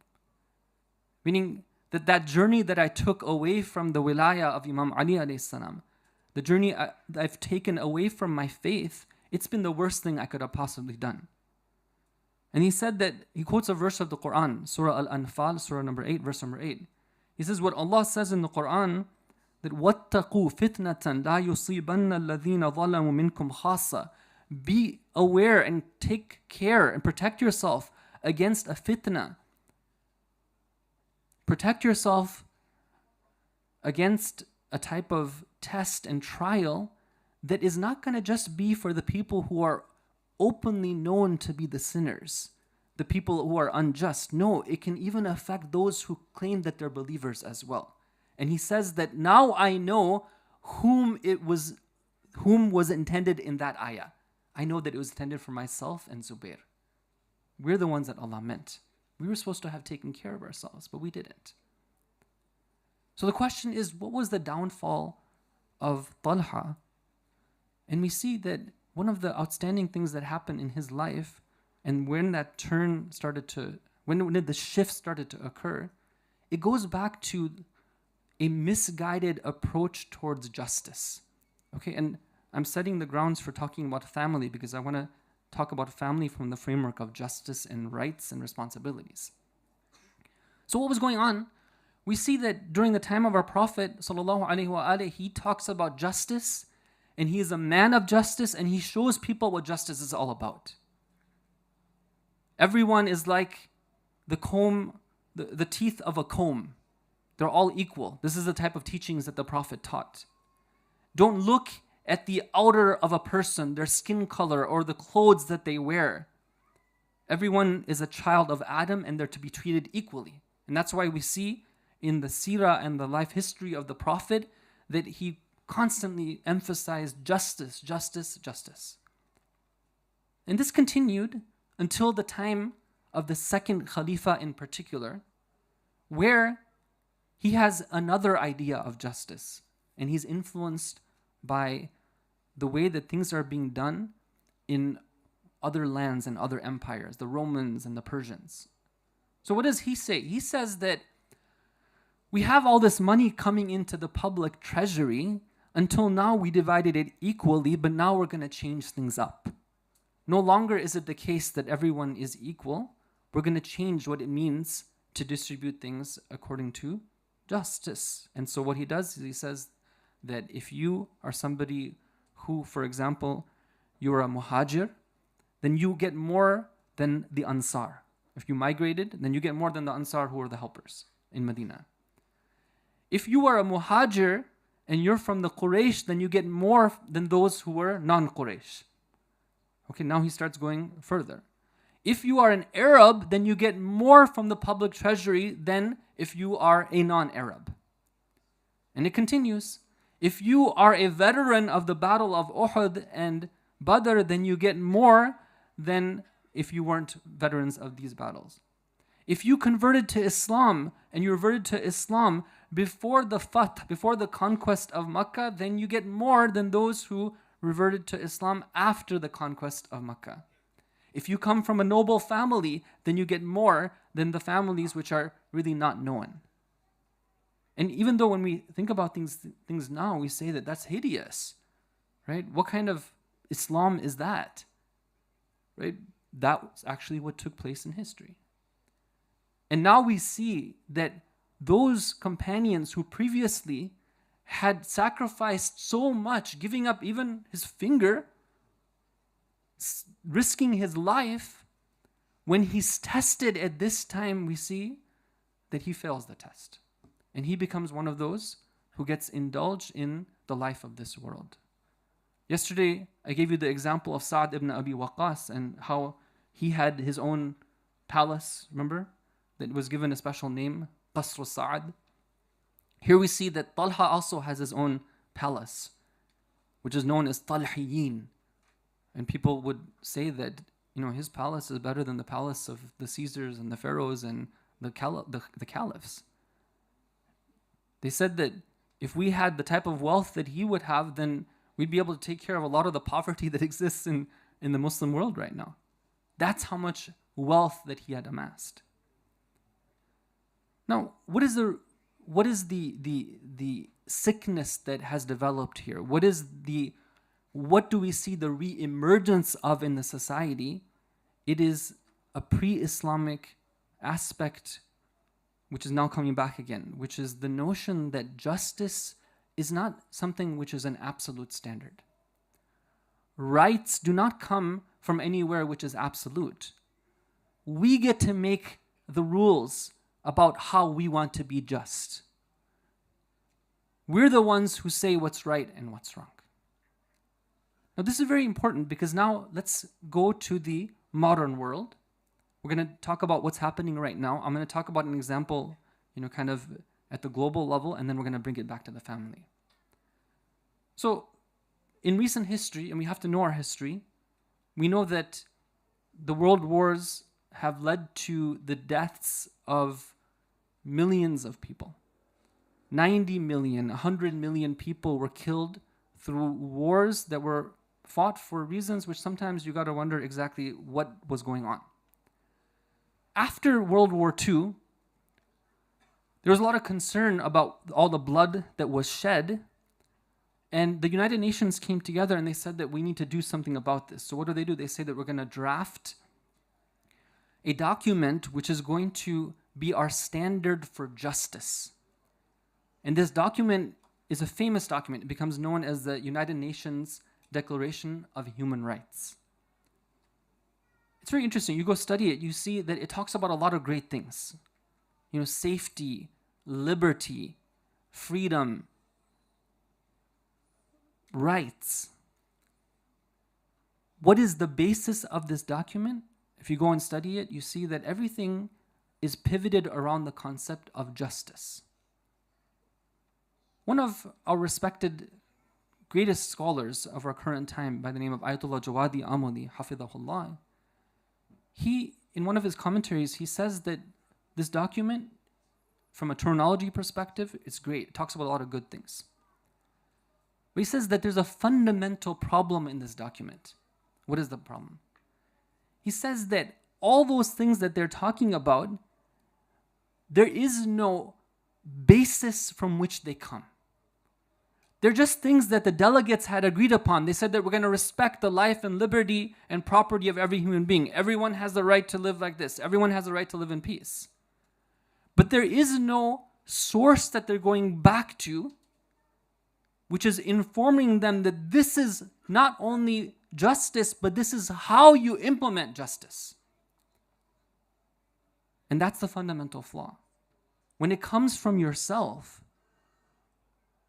F: Meaning that journey that I took away from the wilaya of Imam Ali alayhi salam, the journey I've taken away from my faith, it's been the worst thing I could have possibly done. And he said that, he quotes a verse of the Quran, Surah Al-Anfal, Surah number 8, verse number 8. He says what Allah says in the Quran, that وَاتَّقُوا فِتْنَةً لَا يُصِيبَنَّ الَّذِينَ ظَلَمُوا مِنْكُمْ خَاصَّةً. Be aware and take care and protect yourself against a fitna. Protect yourself against a type of test and trial that is not going to just be for the people who are openly known to be the sinners, the people who are unjust. No, it can even affect those who claim that they're believers as well. And he says that now I know whom was intended in that ayah. I know that it was intended for myself and Zubair. We're the ones that Allah meant. We were supposed to have taken care of ourselves, but we didn't. So the question is, what was the downfall of Talha? And we see that one of the outstanding things that happened in his life, and when that turn started to, when the shift started to occur, it goes back to a misguided approach towards justice. Okay, and I'm setting the grounds for talking about family because I want to talk about family from the framework of justice and rights and responsibilities. So what was going on? We see that during the time of our Prophet ﷺ, he talks about justice, and he is a man of justice, and he shows people what justice is all about. Everyone is like the comb, the teeth of a comb. They're all equal. This is the type of teachings that the Prophet taught. Don't look at the outer of a person, their skin color, or the clothes that they wear. Everyone is a child of Adam, and they're to be treated equally. And that's why we see in the seerah and the life history of the Prophet that he constantly emphasized justice, justice, justice. And this continued until the time of the second Khalifa in particular, where he has another idea of justice, and he's influenced by the way that things are being done in other lands and other empires, the Romans and the Persians. So what does he say? He says that we have all this money coming into the public treasury. Until now we divided it equally, but now we're going to change things up. No longer is it the case that everyone is equal. We're going to change what it means to distribute things according to justice. And so what he does is he says that if you are somebody who, for example, you're a muhajir, then you get more than the Ansar. If you migrated, then you get more than the Ansar who are the helpers in Medina. If you are a muhajir and you're from the Quraysh, then you get more than those who were non-Quraysh. Okay, now he starts going further. If you are an Arab, then you get more from the public treasury than if you are a non-Arab. And it continues. If you are a veteran of the Battle of Uhud and Badr, then you get more than if you weren't veterans of these battles. If you converted to Islam and you reverted to Islam before the Fath, before the conquest of Makkah, then you get more than those who reverted to Islam after the conquest of Makkah. If you come from a noble family, then you get more than the families which are really not known. And even though when we think about things now, we say that that's hideous, right? What kind of Islam is that? Right? That's actually what took place in history. And now we see that those companions who previously had sacrificed so much, giving up even his finger, risking his life, when he's tested at this time, we see that he fails the test. And he becomes one of those who gets indulged in the life of this world. Yesterday, I gave you the example of Sa'd ibn Abi Waqqas and how he had his own palace, remember? That was given a special name, Qasr Sa'd. Here we see that Talha also has his own palace, which is known as Talhiyin. And people would say that, his palace is better than the palace of the Caesars and the pharaohs and the caliphs. They said that if we had the type of wealth that he would have, then we'd be able to take care of a lot of the poverty that exists in the Muslim world right now. That's how much wealth that he had amassed. Now, what is the sickness that has developed here? What do we see the re-emergence of in the society? It is a pre-Islamic aspect which is now coming back again, which is the notion that justice is not something which is an absolute standard. Rights do not come from anywhere which is absolute. We get to make the rules about how we want to be just. We're the ones who say what's right and what's wrong. Now this is very important because now let's go to the modern world. We're going to talk about what's happening right now. I'm going to talk about an example, kind of at the global level, and then we're going to bring it back to the family. So, in recent history, and we have to know our history, we know that the world wars have led to the deaths of millions of people. 90 million, 100 million people were killed through wars that were fought for reasons which sometimes you got to wonder exactly what was going on. After World War II, there was a lot of concern about all the blood that was shed, and the United Nations came together and they said that we need to do something about this. So what do? They say that we're going to draft a document which is going to be our standard for justice. And this document is a famous document. It becomes known as the United Nations Declaration of Human Rights. It's very interesting. You go study it, you see that it talks about a lot of great things. Safety, liberty, freedom, rights. What is the basis of this document? If you go and study it, you see that everything is pivoted around the concept of justice. One of our respected greatest scholars of our current time by the name of Ayatollah Jawadi Amali, Hafidhahullah, he, in one of his commentaries, he says that this document, from a terminology perspective, it's great. It talks about a lot of good things. But he says that there's a fundamental problem in this document. What is the problem? He says that all those things that they're talking about, there is no basis from which they come. They're just things that the delegates had agreed upon. They said that we're going to respect the life and liberty and property of every human being. Everyone has the right to live like this. Everyone has the right to live in peace. But there is no source that they're going back to, which is informing them that this is not only justice, but this is how you implement justice. And that's the fundamental flaw. When it comes from yourself,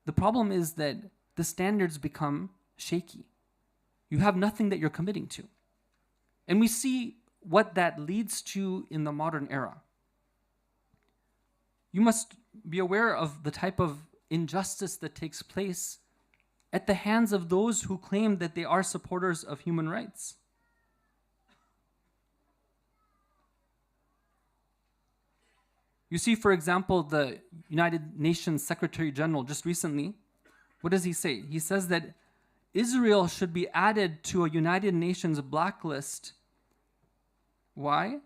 F: the problem is that the standards become shaky. You have nothing that you're committing to. And we see what that leads to in the modern era. You must be aware of the type of injustice that takes place at the hands of those who claim that they are supporters of human rights. You see, for example, the United Nations Secretary General just recently, what does he say? He says that Israel should be added to a United Nations blacklist Why?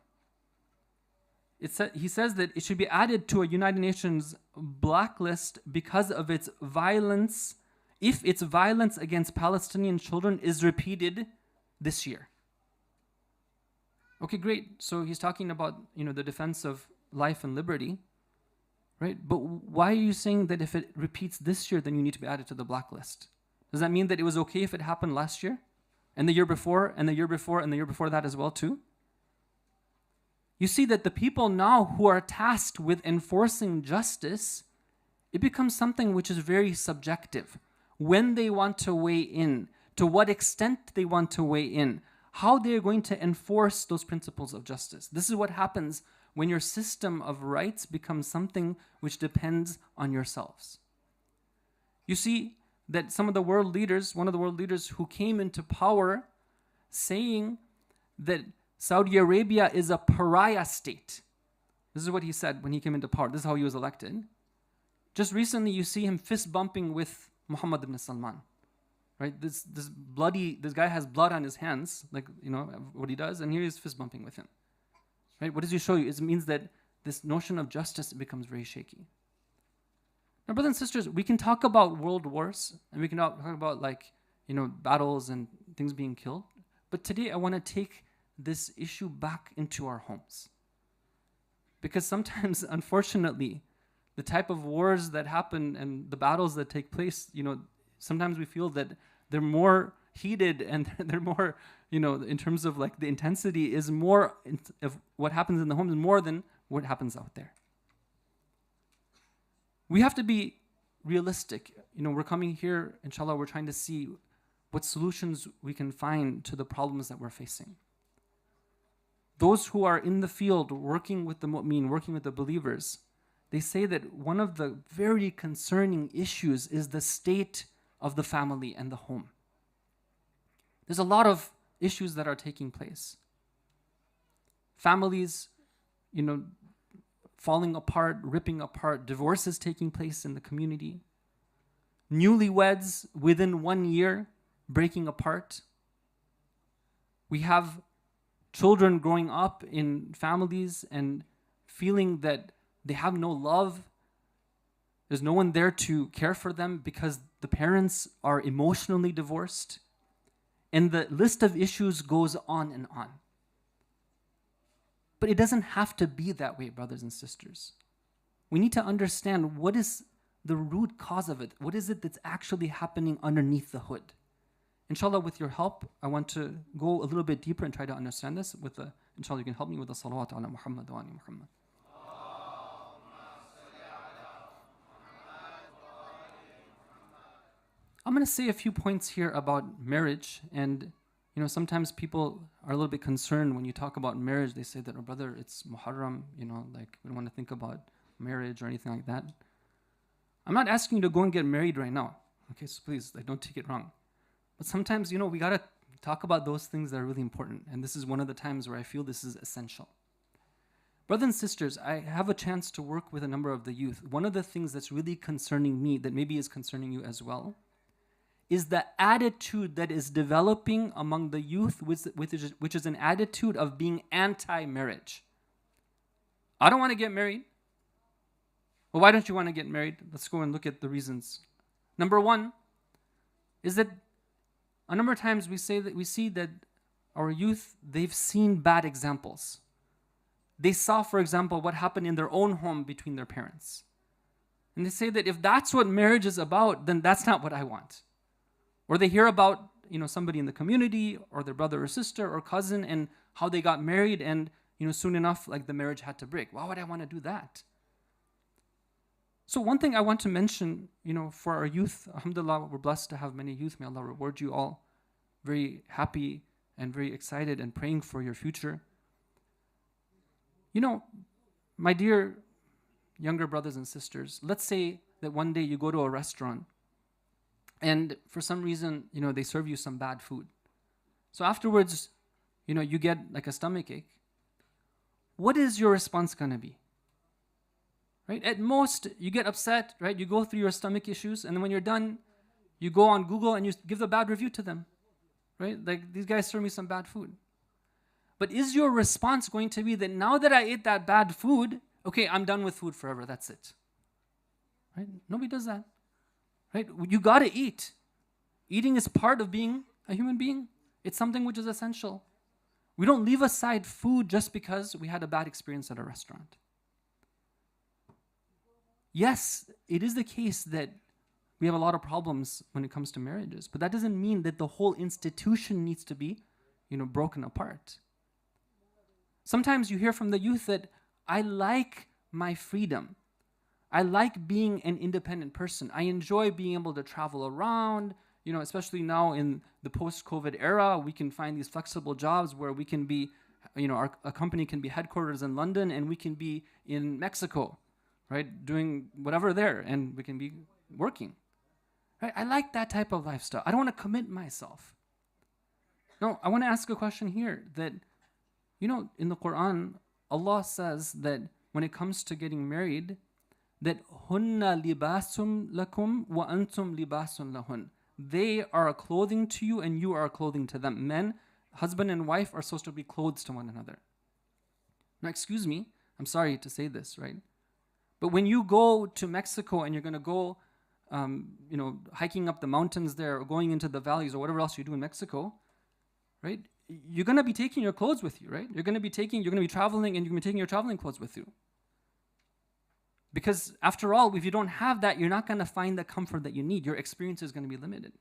F: He says that it should be added to a United Nations blacklist because of its violence, if its violence against Palestinian children is repeated this year. Okay, great. So he's talking about, the defense of life and liberty, right? But why are you saying that if it repeats this year, then you need to be added to the blacklist? Does that mean that it was okay if it happened last year, and the year before, and the year before, and the year before that as well too? You see that the people now who are tasked with enforcing justice, it becomes something which is very subjective. When they want to weigh in, to what extent they want to weigh in, how they're going to enforce those principles of justice. This is what happens when your system of rights becomes something which depends on yourselves. You see that one of the world leaders who came into power saying that Saudi Arabia is a pariah state. This is what he said when he came into power. This is how he was elected. Just recently, you see him fist bumping with Muhammad ibn Salman. Right? This guy has blood on his hands, like, what he does, and here he's fist bumping with him. Right? What does he show you? It means that this notion of justice becomes very shaky. Now, brothers and sisters, we can talk about world wars, and we can talk about battles and things being killed. But today I want to take this issue back into our homes. Because sometimes, unfortunately, the type of wars that happen and the battles that take place, sometimes we feel that they're more heated and they're more, in terms of the intensity is more of what happens in the homes more than what happens out there. We have to be realistic. We're coming here, inshallah, we're trying to see what solutions we can find to the problems that we're facing. Those who are in the field working with the mu'min, working with the believers, they say that one of the very concerning issues is the state of the family and the home. There's a lot of issues that are taking place. Families, falling apart, ripping apart, divorces taking place in the community. Newlyweds within 1 year breaking apart. We have children growing up in families and feeling that they have no love. There's no one there to care for them because the parents are emotionally divorced. And the list of issues goes on and on. But it doesn't have to be that way, brothers and sisters. We need to understand what is the root cause of it. What is it that's actually happening underneath the hood? Inshallah, with your help, I want to go a little bit deeper and try to understand this. Inshallah, you can help me with the salawat ala Muhammad wa ali Muhammad. I'm going to say a few points here about marriage. And, sometimes people are a little bit concerned when you talk about marriage. They say that, oh, brother, it's Muharram, we don't want to think about marriage or anything like that. I'm not asking you to go and get married right now. Okay, so please, don't take it wrong. But sometimes, we got to talk about those things that are really important. And this is one of the times where I feel this is essential. Brothers and sisters, I have a chance to work with a number of the youth. One of the things that's really concerning me, that maybe is concerning you as well, is the attitude that is developing among the youth, which is an attitude of being anti-marriage. I don't want to get married. Well, why don't you want to get married? Let's go and look at the reasons. Number one is that a number of times we see that our youth, they've seen bad examples. They saw, for example, what happened in their own home between their parents. And they say that if that's what marriage is about, then that's not what I want. Or they hear about, somebody in the community or their brother or sister or cousin and how they got married and, soon enough, the marriage had to break. Why would I want to do that? So one thing I want to mention, for our youth, alhamdulillah, we're blessed to have many youth. May Allah reward you all. Very happy and very excited and praying for your future. My dear younger brothers and sisters, let's say that one day you go to a restaurant and for some reason, they serve you some bad food. So afterwards, you get a stomach ache. What is your response going to be? Right? At most, you get upset, right? You go through your stomach issues, and then when you're done, you go on Google and you give the bad review to them, right? These guys serve me some bad food. But is your response going to be that now that I ate that bad food, okay, I'm done with food forever, that's it? Right? Nobody does that. Right? You gotta eat. Eating is part of being a human being. It's something which is essential. We don't leave aside food just because we had a bad experience at a restaurant. Yes, it is the case that we have a lot of problems when it comes to marriages, but that doesn't mean that the whole institution needs to be, broken apart. Sometimes you hear from the youth that I like my freedom. I like being an independent person. I enjoy being able to travel around, especially now in the post-COVID era, we can find these flexible jobs where we can be, a company can be headquarters in London and we can be in Mexico, right? Doing whatever there, and we can be working. Right? I like that type of lifestyle. I don't want to commit myself. No, I want to ask a question here that, in the Quran, Allah says that when it comes to getting married, that hunna libasum lakum wa antum libasun lahun. They are a clothing to you and you are a clothing to them. Men, husband and wife are supposed to be clothes to one another. Now, excuse me, I'm sorry to say this, right? But when you go to Mexico and you're going to go, hiking up the mountains there or going into the valleys or whatever else you do in Mexico, right? You're going to be taking your clothes with you, right? You're going to be traveling and you're going to be taking your traveling clothes with you. Because after all, if you don't have that, you're not going to find the comfort that you need. Your experience is going to be limited.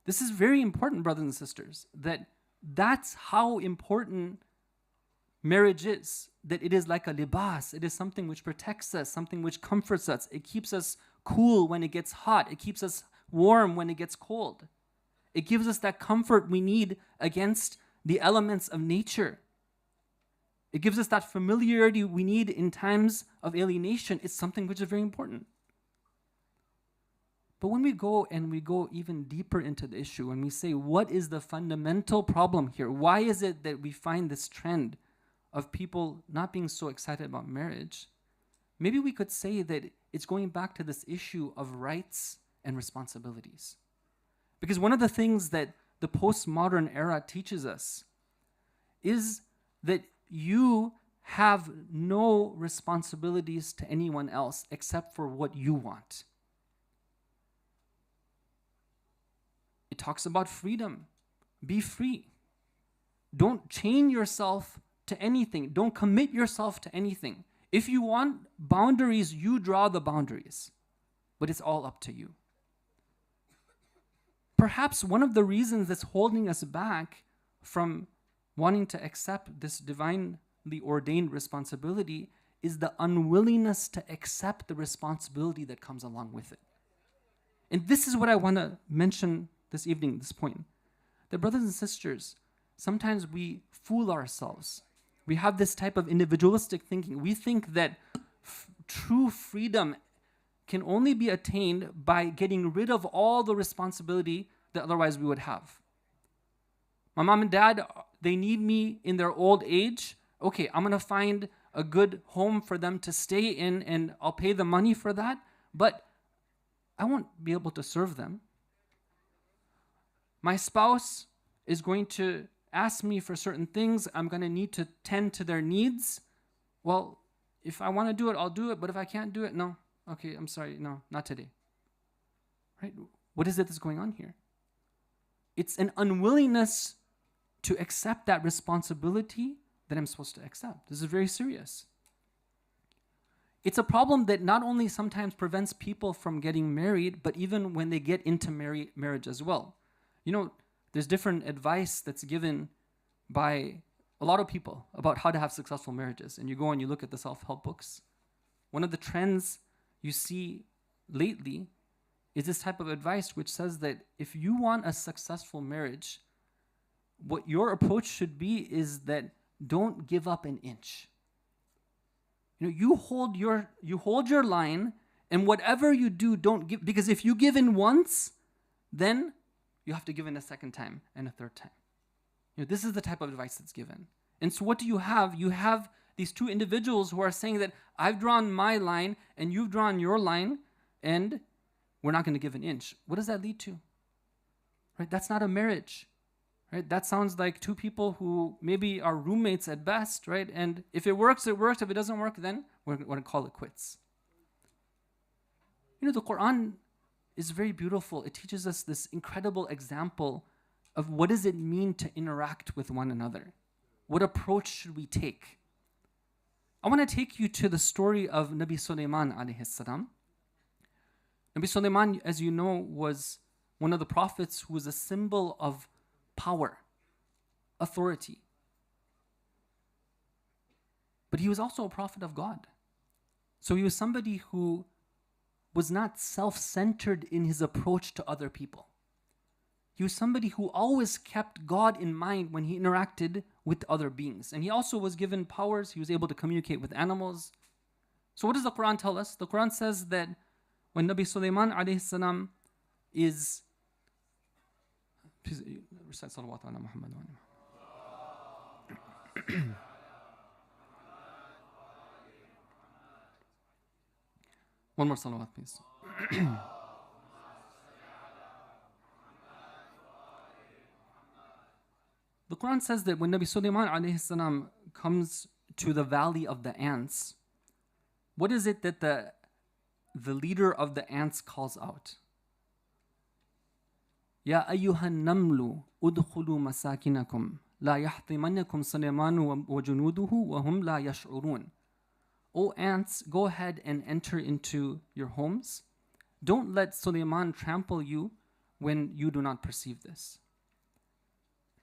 F: This is very important, brothers and sisters, that's how important marriage is. That it is like a libas. It is something which protects us, something which comforts us. It keeps us cool when it gets hot. It keeps us warm when it gets cold. It gives us that comfort we need against the elements of nature. It gives us that familiarity we need in times of alienation. It's something which is very important. But when we go even deeper into the issue and we say, what is the fundamental problem here? Why is it that we find this trend of people not being so excited about marriage? Maybe we could say that it's going back to this issue of rights and responsibilities. Because one of the things that the postmodern era teaches us is that you have no responsibilities to anyone else except for what you want. It talks about freedom. Be free. Don't chain yourself to anything. Don't commit yourself to anything. If you want boundaries, you draw the boundaries. But it's all up to you. Perhaps one of the reasons that's holding us back from wanting to accept this divinely ordained responsibility is the unwillingness to accept the responsibility that comes along with it. And this is what I want to mention this evening, this point. That brothers and sisters, sometimes we fool ourselves. We have this type of individualistic thinking. We think that true freedom can only be attained by getting rid of all the responsibility that otherwise we would have. My mom and dad, they need me in their old age. Okay, I'm going to find a good home for them to stay in and I'll pay the money for that, but I won't be able to serve them. My spouse is going to ask me for certain things. I'm going to need to tend to their needs. Well, if I want to do it, I'll do it, but if I can't do it, no. Okay, I'm sorry, no, not today. Right? What is it that's going on here? It's an unwillingness to accept that responsibility that I'm supposed to accept. This is very serious. It's a problem that not only sometimes prevents people from getting married, but even when they get into marriage as well. You know, there's different advice that's given by a lot of people about how to have successful marriages. And you go and you look at the self-help books. One of the trends you see lately is this type of advice which says that if you want a successful marriage, what your approach should be is that don't give up an inch. You know, you hold your line, and whatever you do, don't give, because if you give in once, then you have to give in a second time and a third time. You know, this is the type of advice that's given. And so what do you have? You have these two individuals who are saying that I've drawn my line and you've drawn your line, and we're not going to give an inch. What does that lead to? Right? That's not a marriage. Right? That sounds like two people who maybe are roommates at best, right? And if it works, it works. If it doesn't work, then we're going to call it quits. The Quran is very beautiful. It teaches us this incredible example of what does it mean to interact with one another. What approach should we take? I want to take you to the story of Nabi Sulaiman alayhi salam. Nabi Sulaiman, as you know, was one of the prophets who was a symbol of power, authority. But he was also a prophet of God. So he was somebody who was not self-centered in his approach to other people. He was somebody who always kept God in mind when he interacted with other beings. And he also was given powers. He was able to communicate with animals. So what does the Quran tell us? The Quran says that when Nabi Sulaiman alayhi salam is... Please recite salawat ala Muhammad wa ala One more salawat, please. The Quran says that when Nabi Sulaiman alayhi salam comes to the valley of the ants, what is it that the leader of the ants calls out? Ya ayyuhan namlu udkhulu masakinakum la yahtimannakum Sulaimanu wa junuduhu wa hum la yash'urun. O ants, go ahead and enter into your homes. Don't let Sulaiman trample you when you do not perceive this.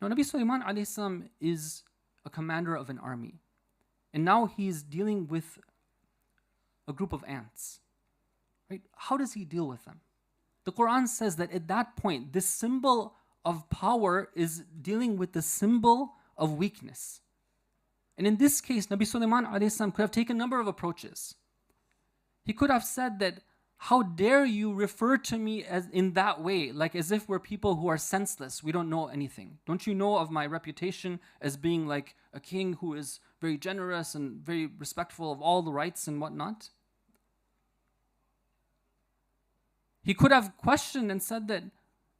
F: Now, Nabi Sulaiman alayhi salam is a commander of an army. And now he's dealing with a group of ants. Right? How does he deal with them? The Quran says that at that point, this symbol of power is dealing with the symbol of weakness. And in this case, Nabi Sulaiman alayhi salam could have taken a number of approaches. He could have said that, how dare you refer to me as in that way, like as if we're people who are senseless, we don't know anything. Don't you know of my reputation as being like a king who is very generous and very respectful of all the rights and whatnot? He could have questioned and said that,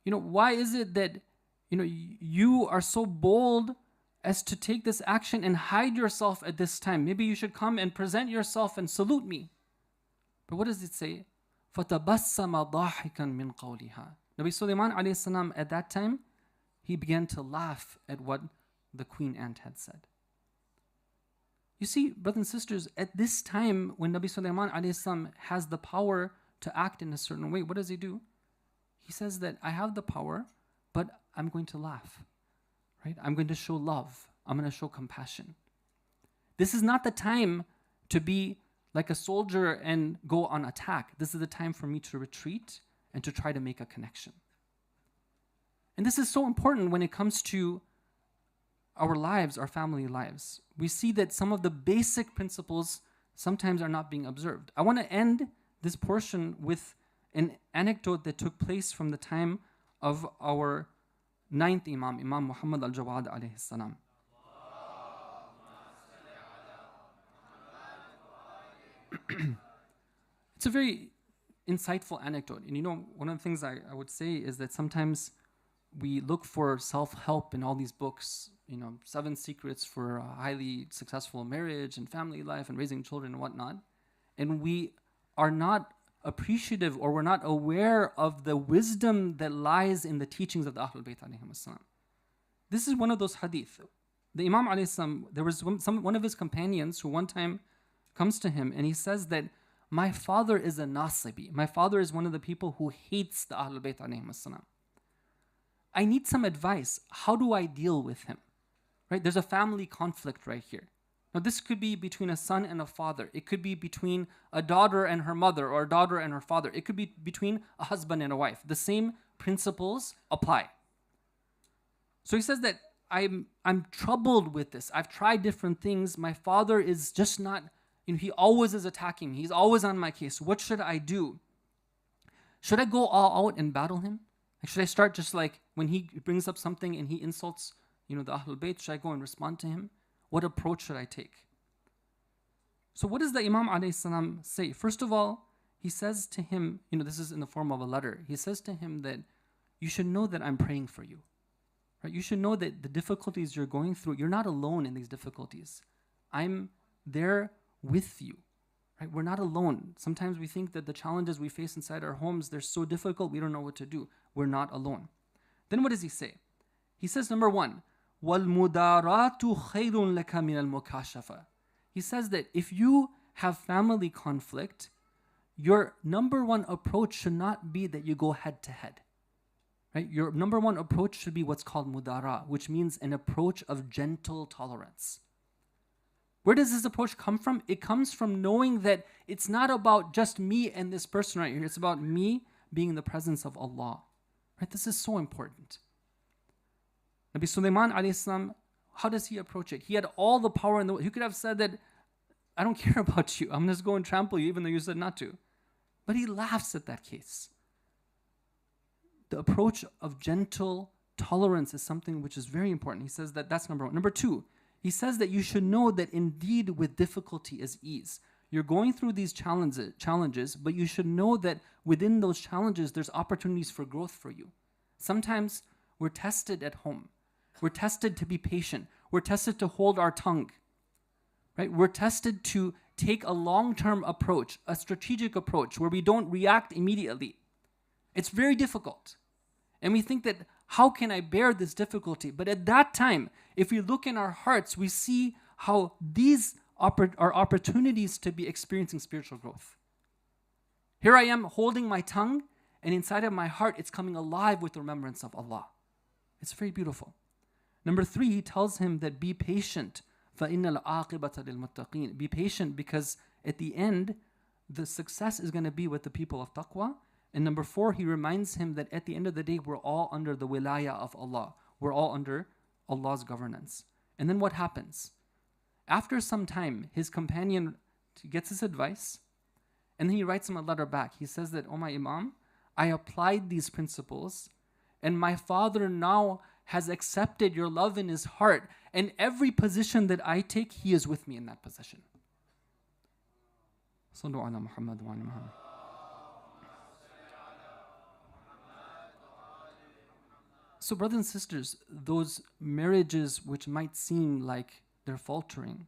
F: why is it that, you are so bold as to take this action and hide yourself at this time? Maybe you should come and present yourself and salute me. But what does it say? فَتَبَسَّمَ ضَاحِكًا مِنْ قَوْلِهَا. Nabi Sulaiman alayhi salam at that time, he began to laugh at what the queen ant had said. You see, brothers and sisters, at this time when Nabi Sulaiman alayhi salam has the power to act in a certain way, what does he do? He says that I have the power, but I'm going to laugh. Right? I'm going to show love. I'm going to show compassion. This is not the time to be like a soldier and go on attack. This is the time for me to retreat and to try to make a connection. And this is so important when it comes to our lives, our family lives. We see that some of the basic principles sometimes are not being observed. I want to end this portion with an anecdote that took place from the time of our 9th Imam, Imam Muhammad al-Jawad alayhi salam. It's a very insightful anecdote. And one of the things I would say is that sometimes we look for self-help in all these books, 7 secrets for a highly successful marriage and family life and raising children and whatnot. And we are not appreciative or we're not aware of the wisdom that lies in the teachings of the Ahlul Bayt alayhim as-salam. This is one of those hadith. The Imam alayhi salam, there was one of his companions who one time comes to him and he says that my father is a nasibi. My father is one of the people who hates the Ahlul Bayt alayhim as-salam. I need some advice. How do I deal with him? Right? There's a family conflict right here. Now this could be between a son and a father. It could be between a daughter and her mother or a daughter and her father. It could be between a husband and a wife. The same principles apply. So he says that I'm troubled with this. I've tried different things. My father is just not, he always is attacking me. He's always on my case. What should I do? Should I go all out and battle him? Should I start just like when he brings up something and he insults, the Ahlul Bayt, should I go and respond to him? What approach should I take? So what does the Imam alayhi salam say? First of all, he says to him, this is in the form of a letter. He says to him that you should know that I'm praying for you. Right? You should know that the difficulties you're going through, you're not alone in these difficulties. I'm there with you. Right? We're not alone. Sometimes we think that the challenges we face inside our homes, they're so difficult, we don't know what to do. We're not alone. Then what does he say? He says, number one, وَالْمُدَارَاتُ خَيْرٌ لَكَ مِنَ الْمُكَاشَفَةِ. He says that if you have family conflict, your number one approach should not be that you go head to head. Right? Your number one approach should be what's called mudara, which means an approach of gentle tolerance. Where does this approach come from? It comes from knowing that it's not about just me and this person right here. It's about me being in the presence of Allah. Right? This is so important. Nabi Sulaiman alayhi salam, how does he approach it? He had all the power in the world. He could have said that, I don't care about you. I'm just going to trample you even though you said not to. But he laughs at that case. The approach of gentle tolerance is something which is very important. He says that that's number one. Number two, he says that you should know that indeed with difficulty is ease. You're going through these challenges, but you should know that within those challenges, there's opportunities for growth for you. Sometimes we're tested at home. We're tested to be patient. We're tested to hold our tongue. Right? We're tested to take a long-term approach, a strategic approach where we don't react immediately. It's very difficult. And we think that, how can I bear this difficulty? But at that time, if we look in our hearts, we see how these are opportunities to be experiencing spiritual growth. Here I am holding my tongue, and inside of my heart, it's coming alive with the remembrance of Allah. It's very beautiful. Number three, he tells him that be patient. فَإِنَّ الْعَاقِبَةَ لِلْمُتَّقِينَ. Be patient because at the end, the success is going to be with the people of taqwa. And number four, he reminds him that at the end of the day, we're all under the wilaya of Allah. We're all under Allah's governance. And then what happens? After some time, his companion gets his advice, and then he writes him a letter back. He says that, oh my Imam, I applied these principles, and my father now has accepted your love in his heart, and every position that I take, he is with me in that position. Sallu ala Muhammad wa ala Muhammad. So brothers and sisters, those marriages which might seem like they're faltering,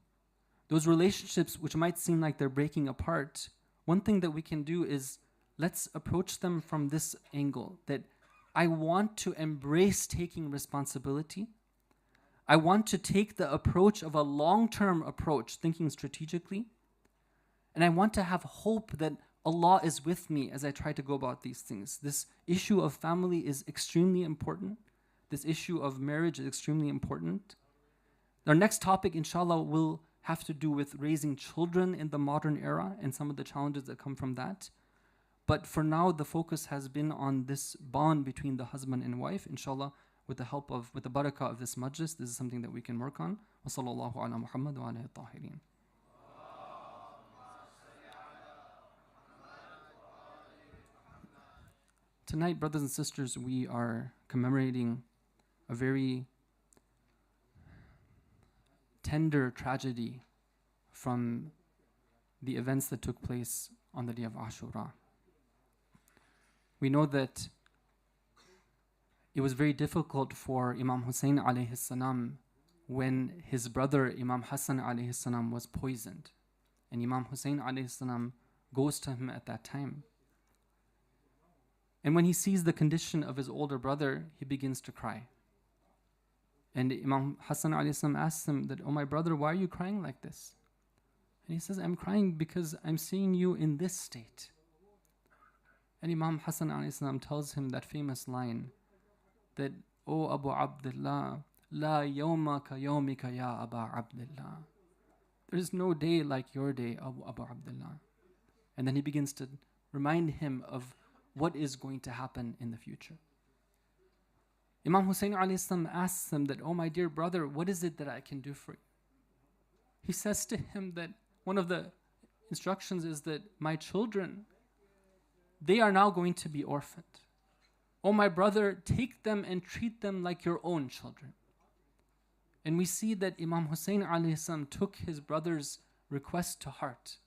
F: those relationships which might seem like they're breaking apart, one thing that we can do is let's approach them from this angle, that I want to embrace taking responsibility. I want to take the approach of a long-term approach, thinking strategically. And I want to have hope that Allah is with me as I try to go about these things. This issue of family is extremely important. This issue of marriage is extremely important. Our next topic, inshallah, will have to do with raising children in the modern era and some of the challenges that come from that. But for now, the focus has been on this bond between the husband and wife. Inshallah, with the barakah of this majlis, this is something that we can work on. Wa sallallahu ala Muhammad wa alihi tahirin. Tonight, brothers and sisters, we are commemorating a very tender tragedy from the events that took place on the day of Ashura. We know that it was very difficult for Imam Hussain alayhi salam when his brother Imam Hasan alayhi salam was poisoned. And Imam Hussain alayhi salam goes to him at that time. And when he sees the condition of his older brother, he begins to cry. And Imam Hasan alayhi salam asks him that, oh my brother, why are you crying like this? And he says, I'm crying because I'm seeing you in this state. And Imam Hasan alayhi salam tells him that famous line that, O Abu Abdullah, La yawma ka yawmika ya Aba Abdullah. There is no day like your day, Abu Abdullah. And then he begins to remind him of what is going to happen in the future. Imam Hussain alayhi salam asks him that, oh my dear brother, what is it that I can do for you? He says to him that one of the instructions is that my children, they are now going to be orphaned. Oh my brother, take them and treat them like your own children. And we see that Imam Hussain alayhi salam took his brother's request to heart.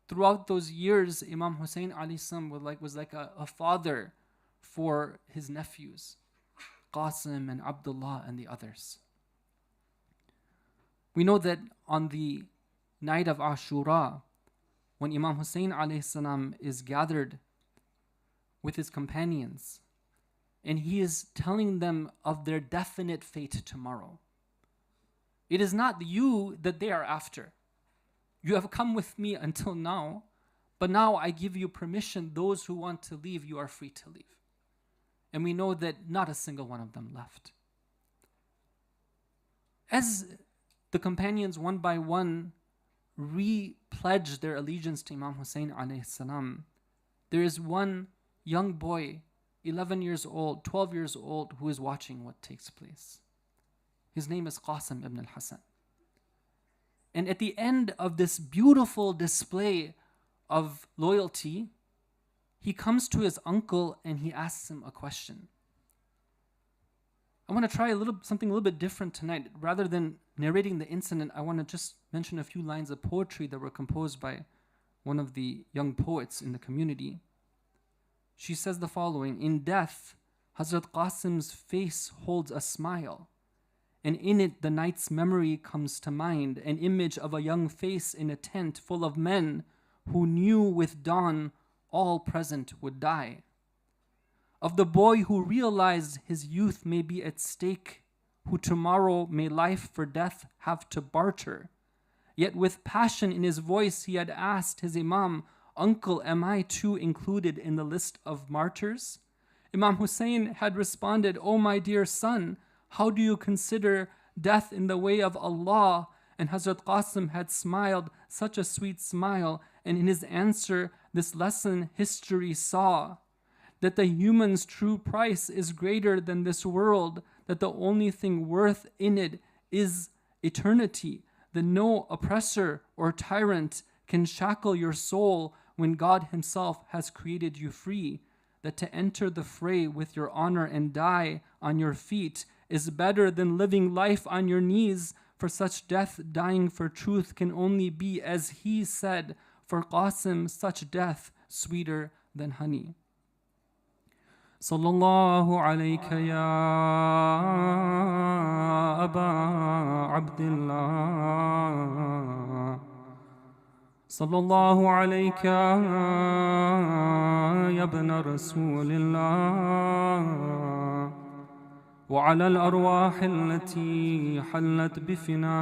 F: Throughout those years, Imam Hussain alayhi salam was like a father for his nephews. Qasim and Abdullah and the others. We know that on the night of Ashura, when Imam Hussain alayhi salam is gathered with his companions, and he is telling them of their definite fate tomorrow. It is not you that they are after. You have come with me until now, but now I give you permission. Those who want to leave, you are free to leave. And we know that not a single one of them left. As the companions one by one re-pledged their allegiance to Imam Hussain alayhi salam, there is one young boy, 11 years old, 12 years old, who is watching what takes place. His name is Qasim ibn al-Hasan. And at the end of this beautiful display of loyalty, he comes to his uncle and he asks him a question. I want to try something a little bit different tonight. Rather than narrating the incident, I want to just mention a few lines of poetry that were composed by one of the young poets in the community. She says the following: in death, Hazrat Qasim's face holds a smile, and in it the night's memory comes to mind, an image of a young face in a tent full of men who knew with dawn all present would die. Of the boy who realized his youth may be at stake, who tomorrow may life for death have to barter. Yet with passion in his voice he had asked his Imam, "Uncle, am I too included in the list of martyrs?" Imam Hussain had responded, "Oh my dear son, how do you consider death in the way of Allah?" And Hazrat Qasim had smiled such a sweet smile, and in his answer this lesson history saw, that the human's true price is greater than this world, that the only thing worth in it is eternity, that no oppressor or tyrant can shackle your soul when God himself has created you free, that to enter the fray with your honor and die on your feet is better than living life on your knees, for such death dying for truth can only be, as he said, for Qasim such death sweeter than honey. Sallallahu alayka ya Aba Abdullah, Sallallahu alayka ya ibn Rasulillah, وعلى الأرواح التي حلت بفنائك.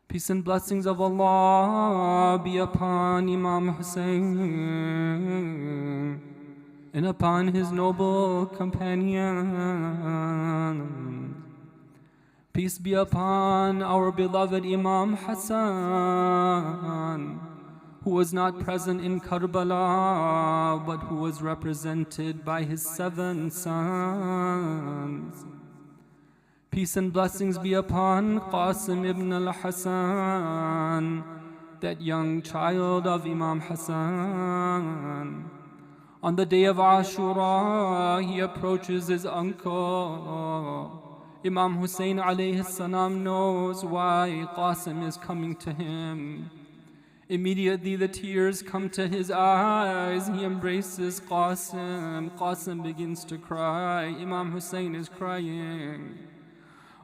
F: Peace and blessings of Allah be upon Imam Hussain and upon his noble companion. Peace be upon our beloved Imam Hasan, who was not present in Karbala, but who was represented by his 7 sons. Peace and blessings be upon Qasim ibn al-Hasan, that young child of Imam Hasan. On the day of Ashura, he approaches his uncle. Imam Hussain alayhi salam knows why Qasim is coming to him. Immediately the tears come to his eyes. He embraces Qasim. Qasim begins to cry. Imam Hussain is crying.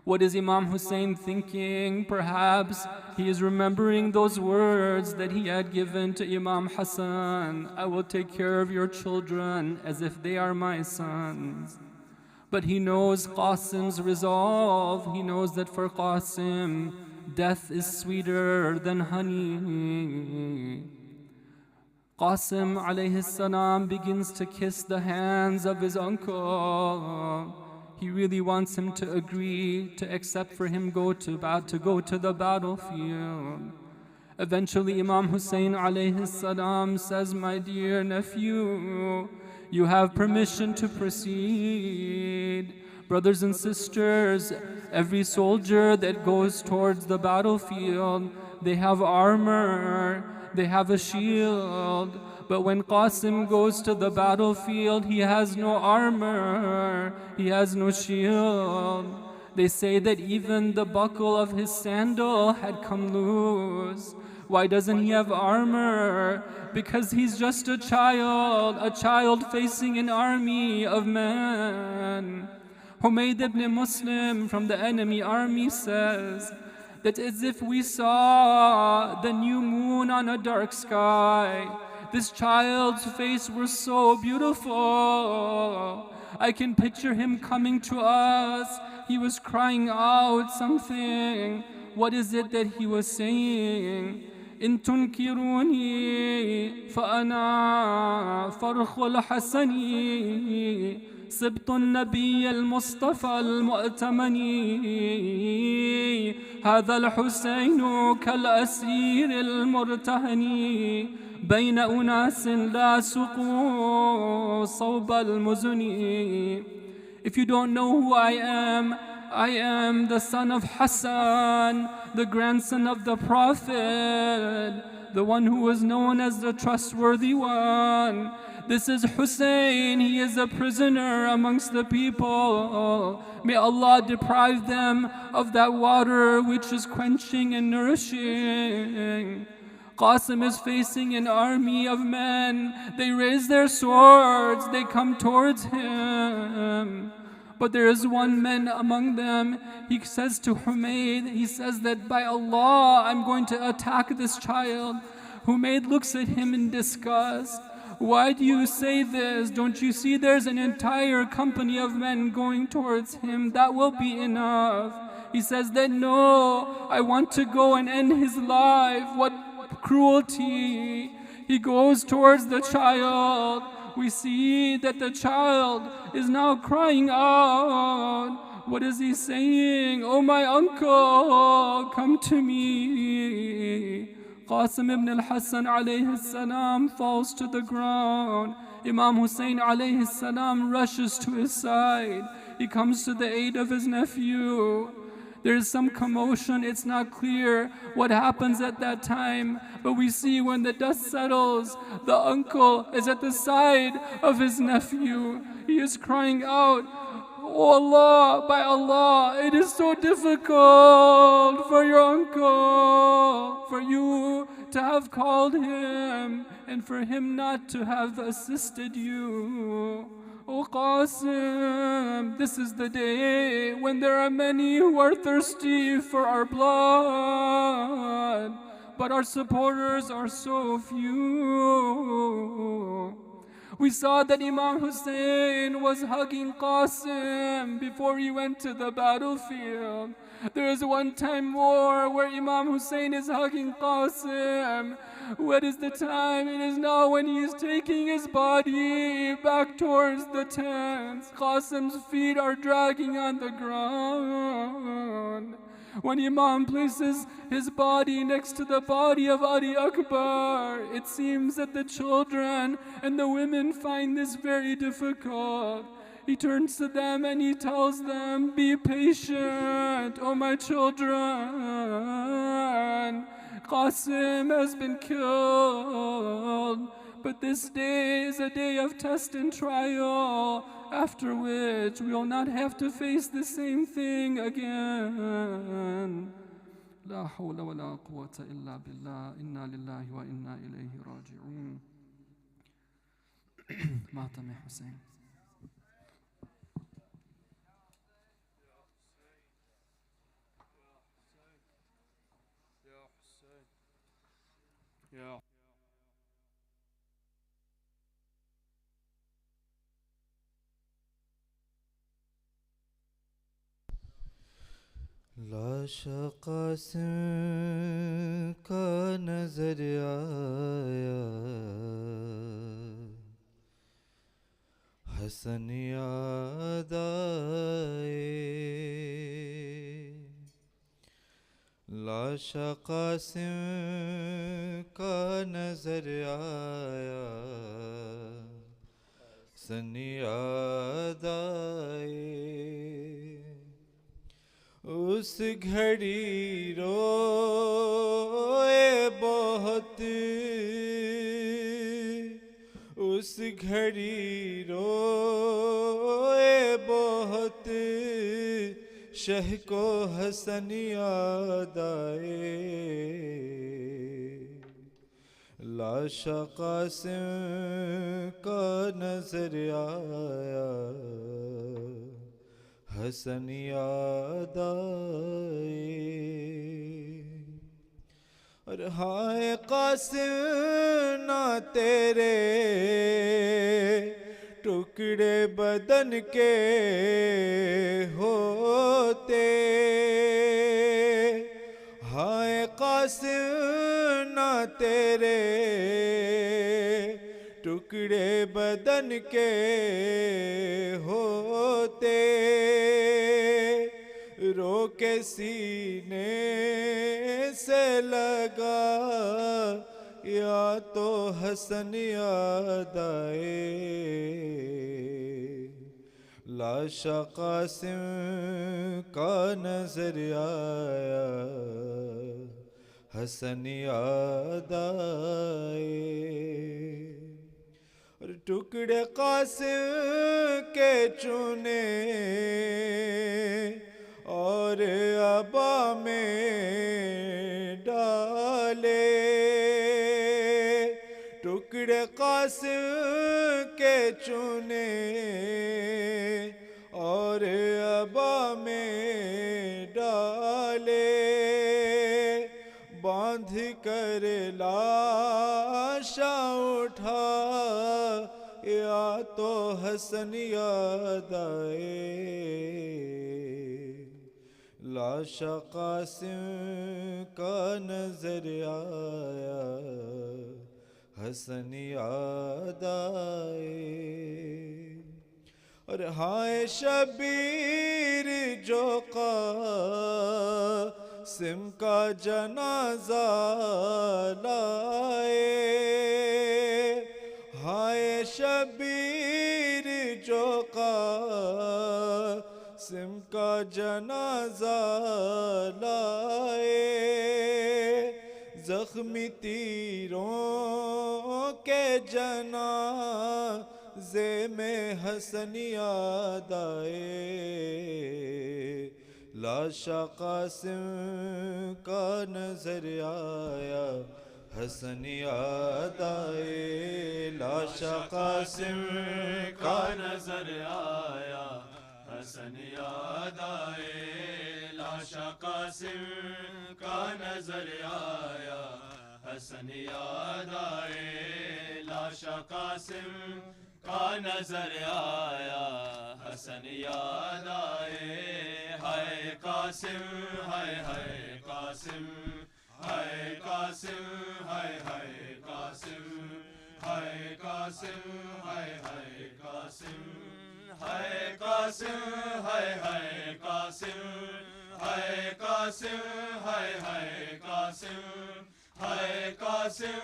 F: What is Imam Hussain thinking? Perhaps he is remembering those words that he had given to Imam Hasan. I will take care of your children as if they are my sons. But he knows Qasim's resolve. He knows that for Qasim, death is sweeter than honey. Qasim alayhi salam begins to kiss the hands of his uncle. He really wants him to agree, to accept for him to go to the battlefield. Eventually Imam Hussain alayhi salam says, "My dear nephew, you have permission to proceed." Brothers and sisters, every soldier that goes towards the battlefield, they have armor, they have a shield. But when Qasim goes to the battlefield, he has no armor, he has no shield. They say that even the buckle of his sandal had come loose.
D: Why doesn't he have armor? Because he's just a child facing an army of men. Humayd ibn Muslim from the enemy army says that as if we saw the new moon on a dark sky, this child's face was so beautiful. I can picture him coming to us. He was crying out something. What is it that he was saying? إن تنكروني فأنا فرخ الحسن سبط النبي المصطفى المؤتمن هذا الحسين كالأسير المرتهن بين أناس لا سقوا صوب المزن. If you don't know who I am the son of Hasan, the grandson of the Prophet, the one who was known as the trustworthy one. This is Hussein, he is a prisoner amongst the people. May Allah deprive them of that water which is quenching and nourishing. Qasim is facing an army of men. They raise their swords, they come towards him. But there is one man among them. He says to Humayd, he says that by Allah, I'm going to attack this child. Humayd looks at him in disgust. Why do you say this? Don't you see there's an entire company of men going towards him? That will be enough. He says that no, I want to go and end his life. What cruelty. He goes towards the child. We see that the child is now crying out. What is he saying? Oh my uncle, come to me. Qasim ibn al-Hasan alayhi salam falls to the ground. Imam Hussain alayhi salam rushes to his side. He comes to the aid of his nephew. There is some commotion, it's not clear what happens at that time. But we see when the dust settles, the uncle is at the side of his nephew. He is crying out, Oh Allah, by Allah, it is so difficult for your uncle, for you to have called him, and for him not to have assisted you. Oh Qasim, this is the day when there are many who are thirsty for our blood, but our supporters are so few. We saw that Imam Hussain was hugging Qasim before he went to the battlefield. There is one time more where Imam Hussain is hugging Qasim. What is the time? It is now when he is taking his body back towards the tents. Qasim's feet are dragging on the ground. When Imam places his body next to the body of Ali Akbar, it seems that the children and the women find this very difficult. He turns to them and he tells them, be patient, oh my children. Qasim has been killed, but this day is a day of test and trial, after which we will not have to face the same thing again. لا حول ولا قوة إلا بالله إنا لله وإنا إليه راجعون. ماتم حسين.
A: Yeah.
E: लाश क़ासिम का नजर आया, हसन याद आए। लाश क़ासिम का नजर आया, हसन याद आए। उस घड़ी रोए बहुत, उस घड़ी रोए बहुत, शह को हसन याद आए। لاشا قاسم کا نظر آیا حسن یاد آئے اور ہائے قاسم نہ تیرے ٹکڑے بدن کے ہوتے ہائے قاسم نہ تیرے ٹکڑے بدن کے ہوتے رو کے سینے سے لگا یا تو حسن یاد آئے لاشا قاسم کا نظر آیا حسن یاد آئے اور ٹکڑے قاسم کے چنے اور عبا میں ڈالے ٹکڑے قاسم کے چنے اور عبا میں ڈالے باندھ کر لاشا اٹھا یا تو حسن یاد آئے لاشا قاسم کا نظر آیا حسن یاد آئے اور ہائے شبیر جو قاسم کا جنازہ لائے ہائے شبیر جو قاسم کا جنازہ لائے زخمی تیروں کے جنازے میں حسن یاد آئے لاشا قاسم کا نظر آیا حسن یاد آئے لاشا قاسم کا نظر آیا حسن یاد آئے لاشا قاسم کا نظر آیا حسن یاد آئے لاشا قاسم کا نظر آیا حسن یاد آئے ہائے قاسم ہائے قاسم ہائے قاسم ہائے قاسم ہائے قاسم ہائے قاسم ہائے قاسم ہائے قاسم ہائے قاسم ہائے قاسم ہائے قاسم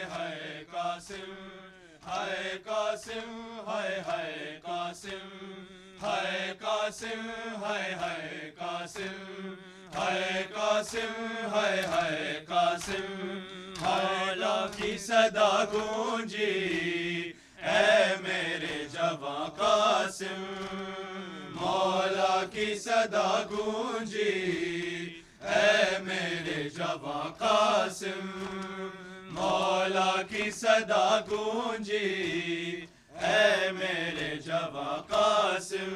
E: ہائے قاسم ہائے قاسم ہائے قاسم ہائے قاسم ہائے قاسم ہائے قاسم ہائے قاسم مولا کی صدا گونجی اے میرے جواں قاسم مولا کی صدا گونجی اے میرے جواں قاسم مولا کی صدا گونجی اے میرے جواں قاسم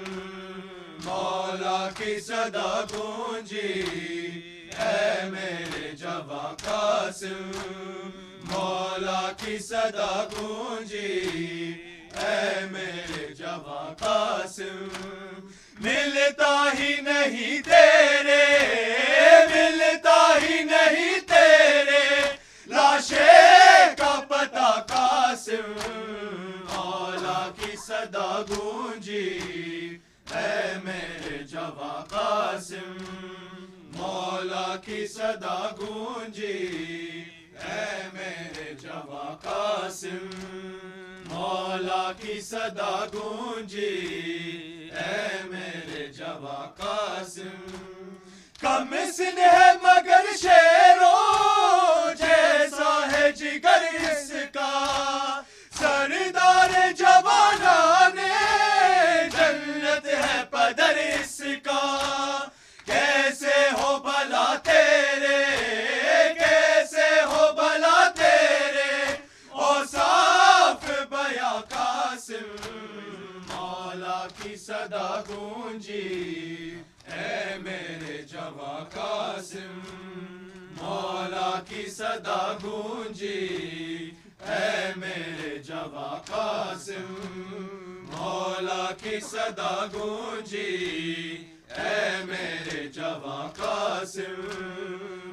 E: مولا کی صدا گونجی اے میرے جواں قاسم مولا کی صدا گونجی اے میرے جواں قاسم ملتا ہی نہیں تیرے ملتا ہی نہیں تیرے لاشے کا پتہ قاسم مولا کی صدا گونجی اے میرے جواں قاسم مولا کی صدا گونجی اے میرے جواں قاسم مولا کی صدا گونجی اے میرے جواں قاسم کم سن ہے مگر شیروں جیسا ہے جگر اس کا سردار جوانان جنت ہے پدر اس کا کیسے ہو بھلا تیرے کیسے ہو بھلا تیرے گونجی اے میرے جواں قاسم مولا کی صدا گونجی اے میرے جواں قاسم مولا کی صدا گونجی اے میرے جواں قاسم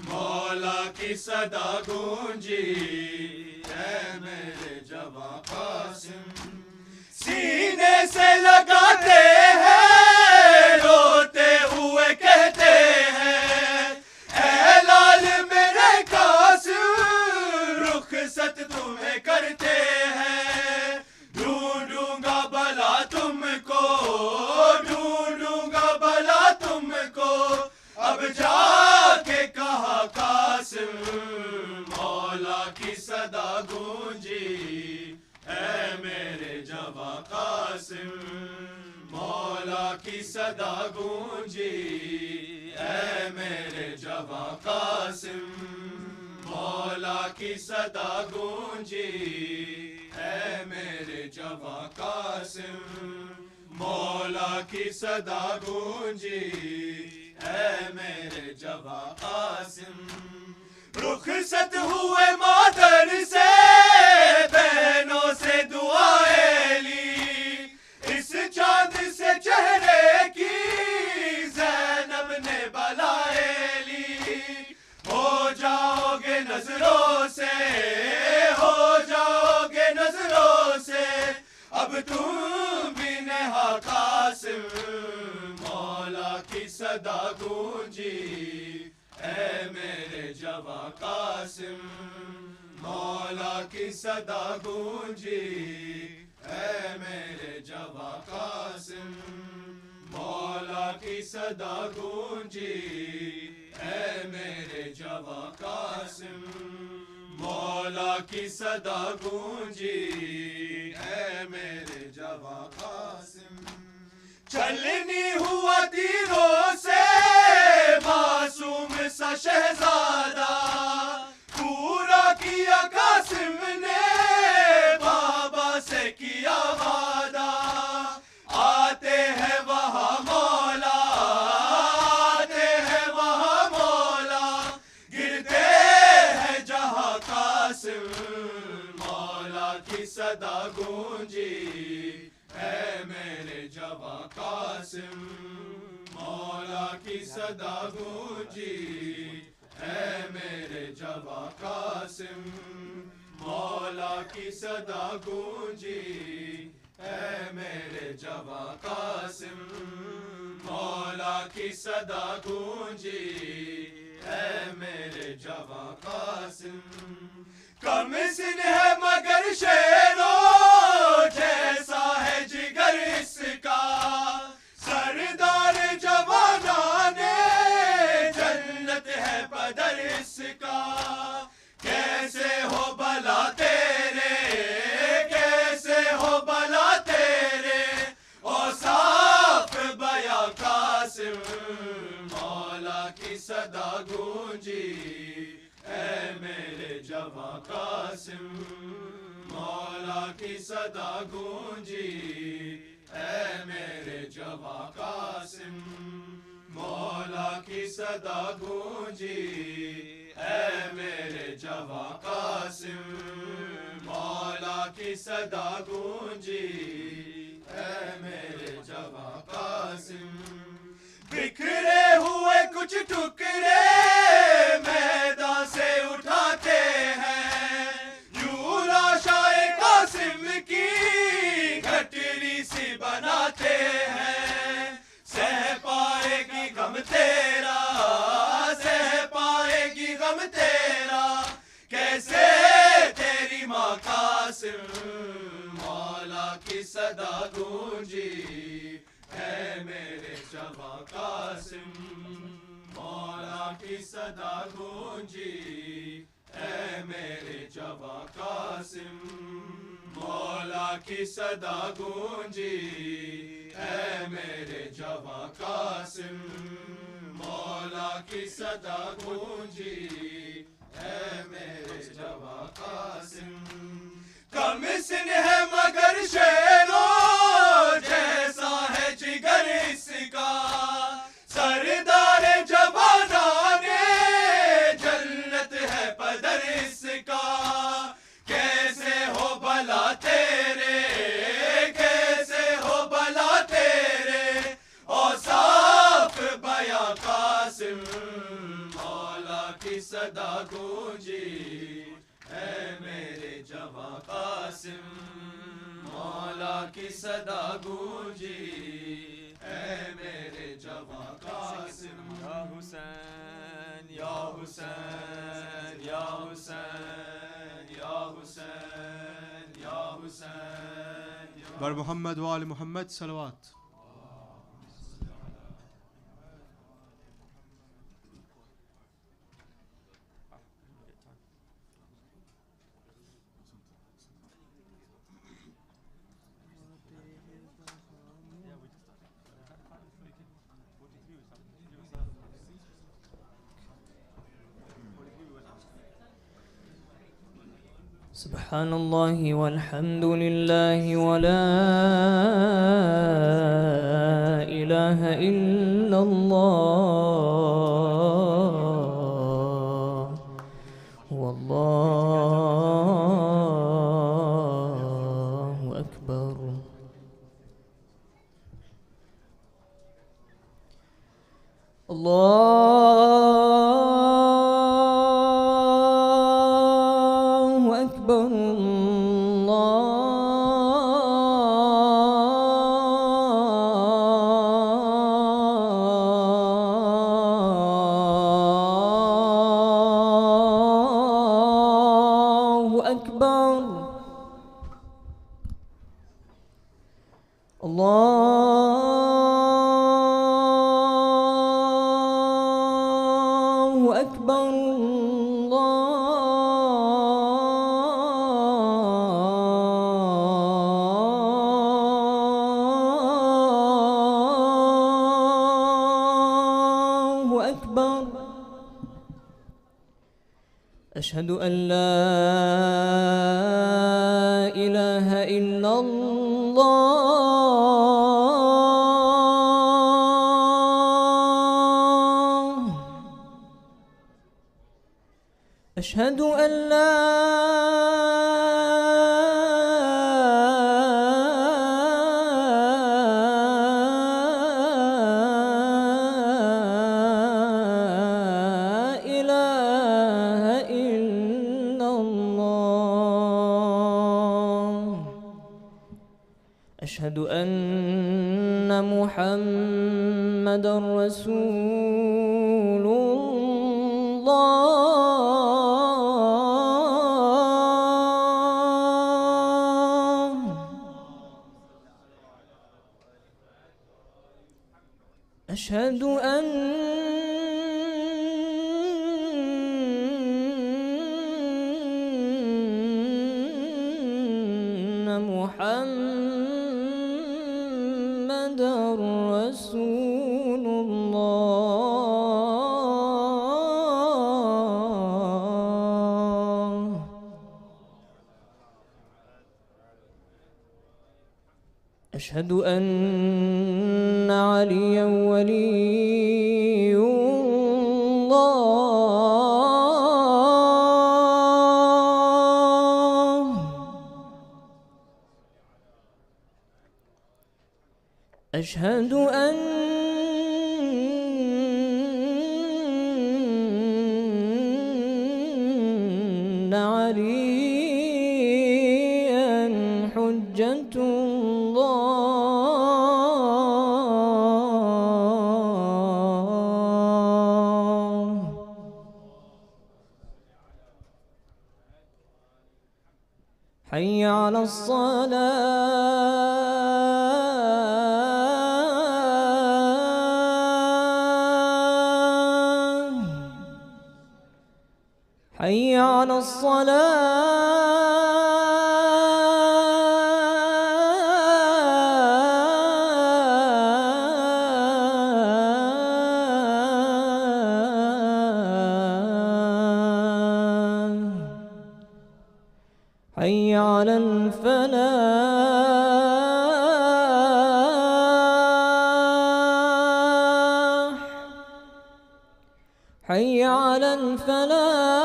E: مولا کی صدا گونجی اے میرے جواں قاسم سینے سے لگاتے ہیں روتے ہوئے کہتے ہیں اے لال میرے قاسم رخصت تمہیں کرتے ہیں ڈھونڈوں گا بلا تم کو ڈھونڈوں گا بلا تم کو اب جا کے کہا قاسم مولا کی صدا گونجی اے میرے جواں قاسم مولا کی صدا گونجی اے میرے جواں قاسم مولا کی صدا گونجی اے میرے جواں قاسم مولا کی صدا گونجی اے میرے جواں قاسم رخصت ہوئے مادر سے بہنوں سے دعائیں لی اس چاند سے چہرے کی زینب نے بلائیں لی ہو جاؤ گے نظروں سے ہو جاؤ گے نظروں سے اب تم بھی نہا قاسم مولا کی صدا گونجی اے میرے جواں قاسم مولا کی صدا گونجی اے میرے جواں قاسم مولا کی صدا گونجی اے میرے جواں قاسم مولا کی صدا گونجی اے میرے جواں قاسم چلنی ہوا تیروں سے معصوم سا شہزادہ پورا کیا قاسم نے بابا سے کیا وعدہ آتے ہیں وہاں مولا آتے ہیں وہاں مولا گرتے ہیں جہاں قاسم مولا کی صدا گونجی اے میرے جواں قاسم مولا کی صدا گونجی اے میرے جواں قاسم مولا کی صدا گونجی اے میرے جواں قاسم مولا کی صدا گونجی اے میرے جواں قاسم کم سن ہے مگر شیرو جیسا ہے جگر اس کا سردار جوانان جنت ہے بدر اس کا کیسے ہو بلا تیرے کیسے ہو بلا تیرے اوصاف بیا قاسم مولا کی صدا گونجی اے میرے جواں قاسم مولا کی صدا گونجی اے میرے جواں قاسم مولا کی صدا گونجی اے میرے جواں قاسم مولا کی صدا گونجی اے میرے جواں قاسم بکھرے ہوئے کچھ ٹکڑے میدان سے اٹھاتے ہیں یوں لاشائے قاسم کی گھٹری سی بناتے ہیں سہ پائے گی غم تیرا سہ پائے گی غم تیرا کیسے تیری ماں قاسم مولا کی صدا گونجی اے میرے جواں قاسم مولا کی صدا گونجی اے میرے جواں قاسم مولا کی صدا گونجی اے میرے جواں قاسم مولا کی صدا گونجی اے میرے جواں قاسم کم سن ہے مگر شیرو جیسا ہے جگر اس کا कासिम मौला की सदा गूंजी है मेरे जवां कासिम मौला की सदा गूंजी है मेरे जवां कासिम या हुसैन या हुसैन या हुसैन या हुसैन या हुसैन
G: बर मोहम्मद वाल मोहम्मद सलवात
H: سبحان الله والحمد لله ولا إله إلا الله والله أكبر أشهد أن لا إله إلا الله أشهد أن لا أشهد أن محمدًا رسول الله أشهد أن محمد رسول الله أشهد أن عليا ولي الله أشهد أن عليا حجة الله حي على الصلاة حي على الصلاة حي على الفلاح حي على الفلاح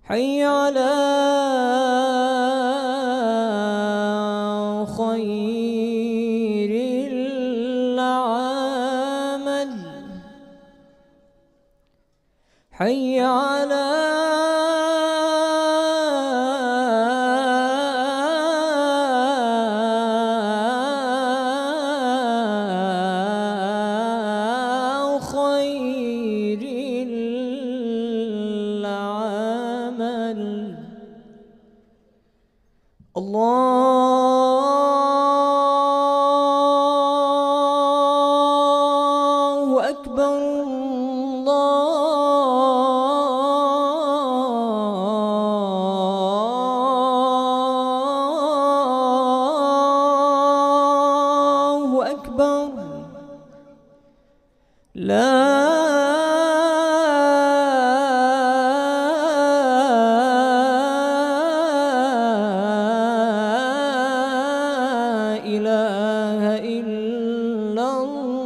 H: حي على خير العمل حي على خير العمل الله أكبر الله أكبر لا إله إلا الله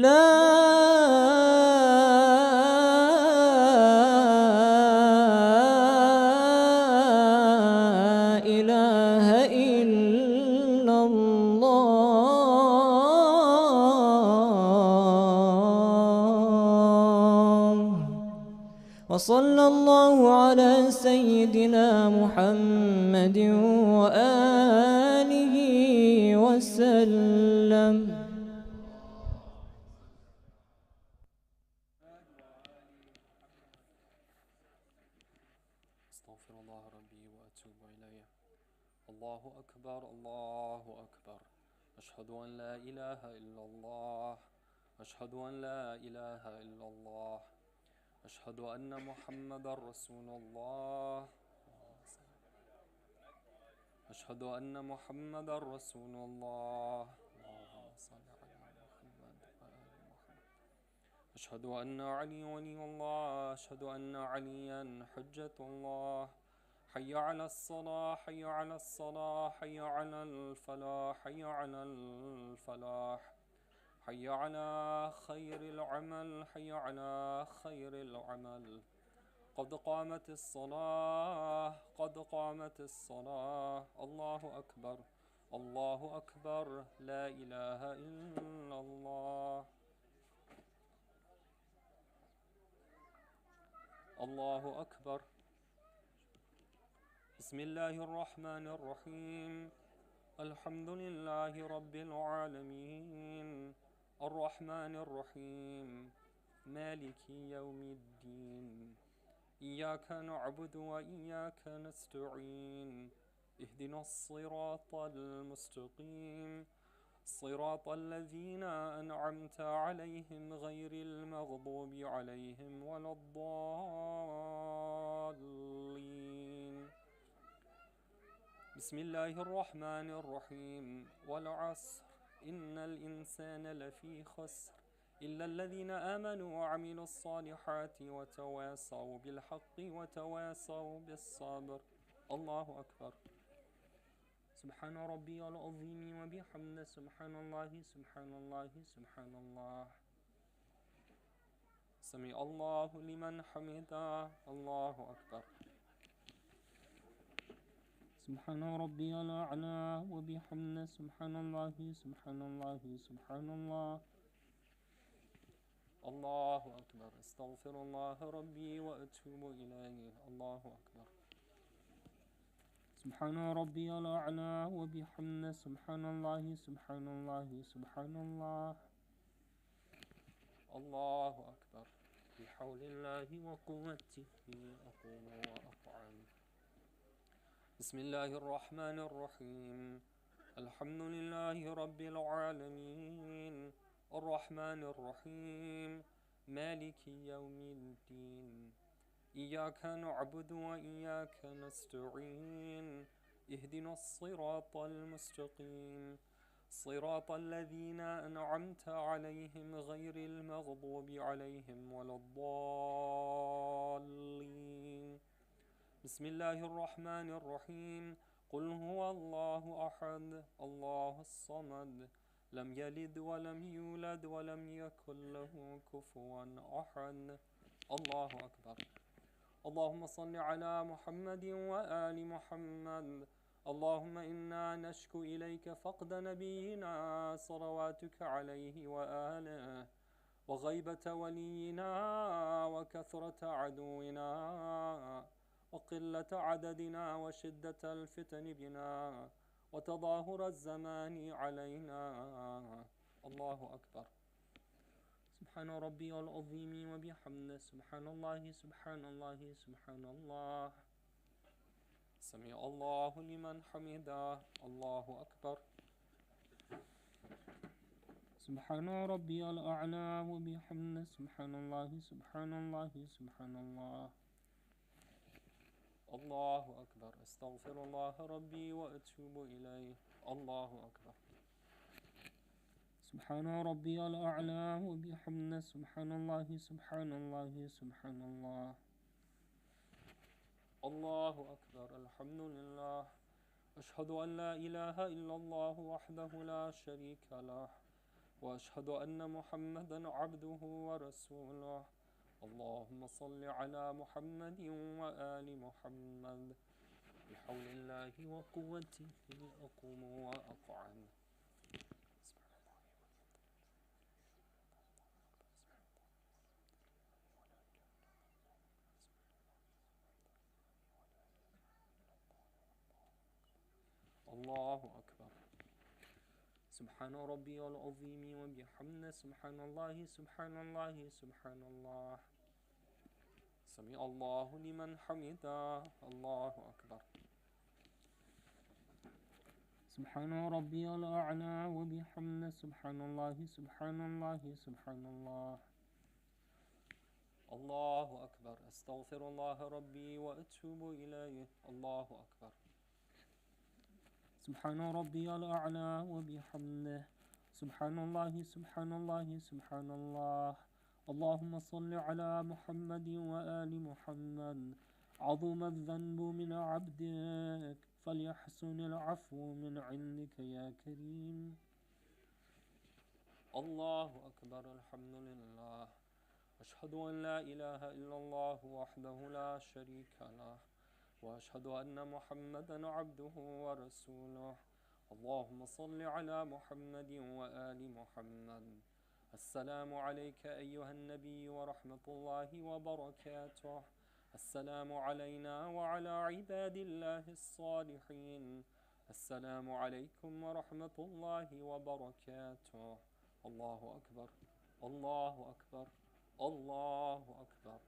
H: لا إله إلا الله وصلى الله على سيدنا محمد وآله وسلم.
F: أستغفر الله ربي وأتوب إليه. الله أكبر الله أكبر. أشهد أن لا إله إلا الله. أشهد أن لا إله إلا الله. أشهد أن محمدا رسول الله. أشهد أن محمدا رسول الله. اللهم صل على محمد وآل محمد. أشهد أن علي ولي الله. أشهد أن عليا حجة الله. حي على الصلاة حي على الصلاة حي على الفلاح حي على الفلاح حي على خير العمل حي على خير العمل. قد قامت الصلاة قد قامت الصلاة. الله أكبر الله أكبر. لا إله إلا الله. الله أكبر. بسم الله الرحمن الرحيم. الحمد لله رب العالمين الرحمن الرحيم مالك يوم الدين. إياك نعبد وإياك نستعين. اهدنا الصراط المستقيم صراط الذين أنعمت عليهم غير المغضوب عليهم ولا الضالين. بسم الله الرحمن الرحيم. والعصر إن الإنسان لفي خسر إلا الذين آمنوا وعملوا الصالحات وتواصوا بالحق وتواصوا بالصبر. الله أكبر. سبحان ربي العظيم وبحمده. سبحان الله سبحان الله سبحان الله. سمع الله لمن حمده. الله أكبر. سبحان ربي الأعلى وبحمده. سبحان الله سبحان الله سبحان الله. الله أكبر. استغفر الله ربي وأتوب إليه. الله أكبر. سبحان ربي الأعلى وبحمده. سبحان الله سبحان الله سبحان الله. الله أكبر. بحول الله وقوته أقول وأفعل. بسم الله الرحمن الرحيم. الحمد لله رب العالمين الرحمن الرحيم مالك يوم الدين. إياك نعبد وإياك نستعين. اهدنا الصراط المستقيم صراط الذين أنعمت عليهم غير المغضوب عليهم ولا الضالين. بسم الله الرحمن الرحيم. قل هو الله أحد الله الصمد
D: لم يلد ولم يولد ولم يكن له كفوا أحد. الله أكبر. اللهم صل على محمد وآل محمد. اللهم إنا نشكو إليك فقد نبينا صلواتك عليه وآله، وغيبة ولينا، وكثرة عدونا، وقلة عددنا، وشدة الفتن بنا، وتظاهر الزمان علينا. الله أكبر. سبحان ربي العظيم وبحمده. سبحان الله سبحان الله سبحان الله. سمع الله لمن حمده. الله أكبر. سبحان ربي الأعلى وبحمده. سبحان الله سبحان الله سبحان الله. الله أكبر. أستغفر الله ربي وأتوب إليه. الله أكبر. سبحان ربي الأعلى وبحمده. سبحان الله سبحان الله سبحان الله. الله أكبر. الحمد لله. أشهد أن لا إله إلا الله وحده لا شريك له، وأشهد أن محمدا عبده ورسوله. اللهم صل على محمد وآل محمد. بحول الله وقوته أقوم وأقعد. الله أكبر. سبحان ربي العظيم وبحمده. سبحان الله سبحان الله سبحان الله. سمع الله لمن حمده. الله أكبر. سبحان ربي الأعلى وبحمده. سبحان الله سبحان الله سبحان الله. الله أكبر. أستغفر الله ربي وأتوب إليه. الله أكبر. سبحان ربي الأعلى وبحمده. سبحان الله سبحان الله سبحان الله. اللهم صل على محمد وآل محمد. عظم الذنب من عبدك فليحسن العفو من عندك يا كريم. الله أكبر. الحمد لله. أشهد أن لا إله إلا الله وحده لا شريك له، وأشهد أن محمدا عبده ورسوله. اللهم صل على محمد وآل محمد. السلام عليك أيها النبي ورحمة الله وبركاته. السلام علينا وعلى عباد الله الصالحين. السلام عليكم ورحمة الله وبركاته. الله أكبر. الله أكبر. الله أكبر.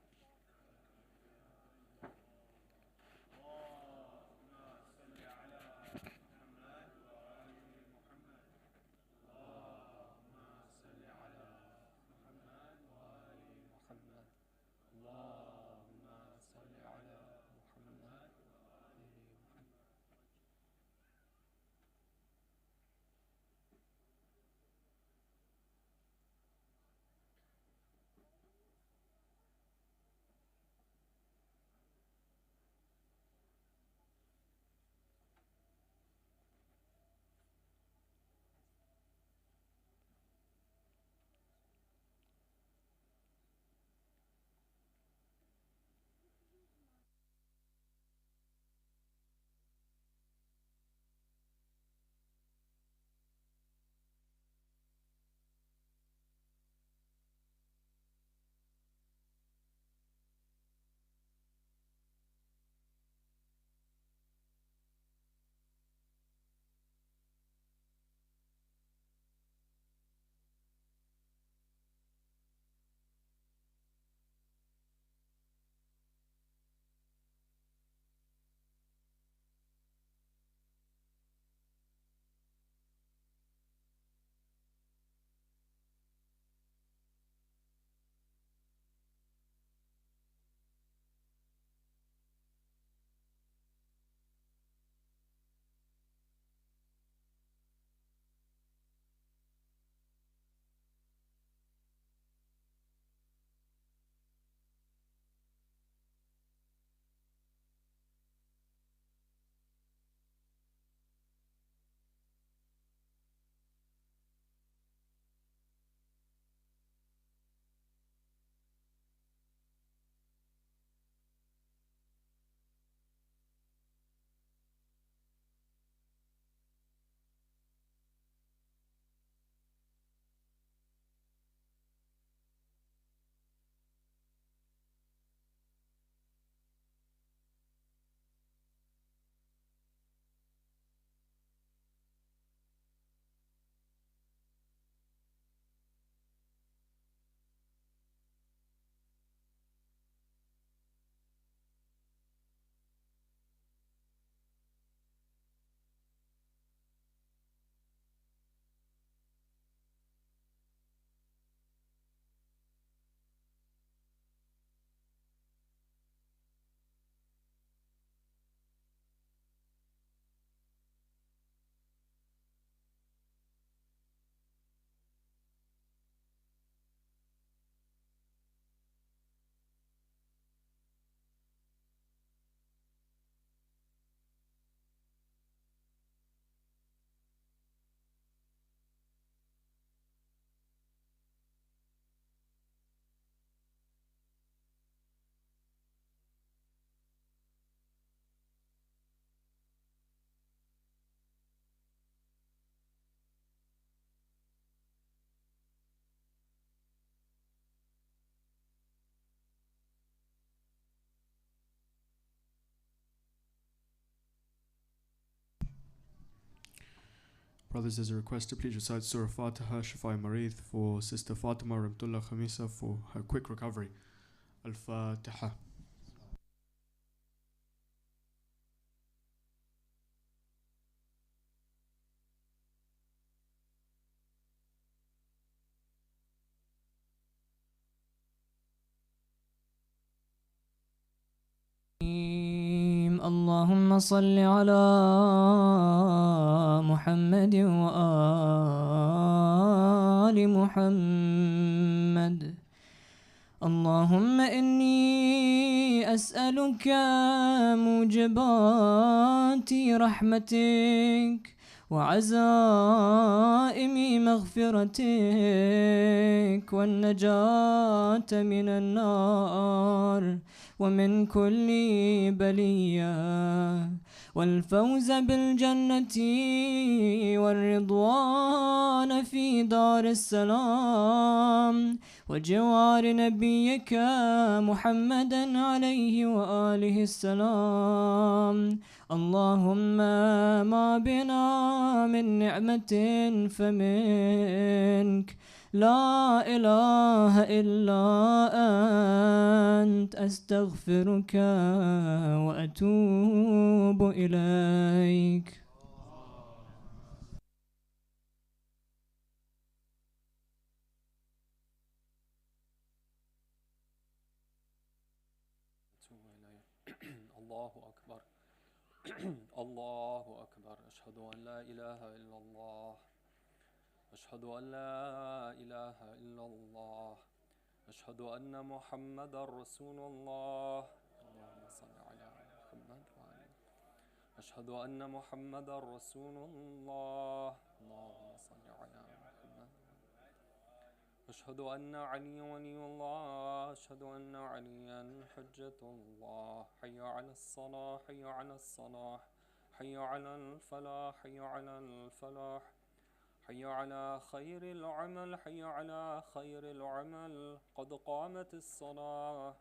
A: Brothers, there's a request to please recite Surah Fatiha, Shafai Marith for Sister Fatima Ramtullah Khamisa for her quick recovery. Al-Fatiha.
H: اللهم صل على محمد وآل محمد. اللهم إني أسألك موجبات رحمتك وعزائم مغفرتك والنجاة من النار ومن كل بلية والفوز بالجنة والرضوان في دار السلام وجوار نبيك محمدا عليه وآله السلام. اللهم ما بنا من نعمة فمنك، لا إله إلا أنت، أستغفرك وأتوب إليك.
I: الله أكبر. الله أكبر. أشهد أن لا إله إلا الله. أشهد أن لا إله إلا الله. أشهد أن محمدا رسول الله. اللهم صل على محمد وعلى أشهد أن محمدا رسول الله. اللهم صل على محمد. أشهد أن علي ولي الله. أشهد أن عليا حجة الله. حي على الصلاة، حي على الصلاة، حي على الفلاح، حي على الفلاح، حي على خير العمل، حي على خير العمل. قد قامت الصلاة،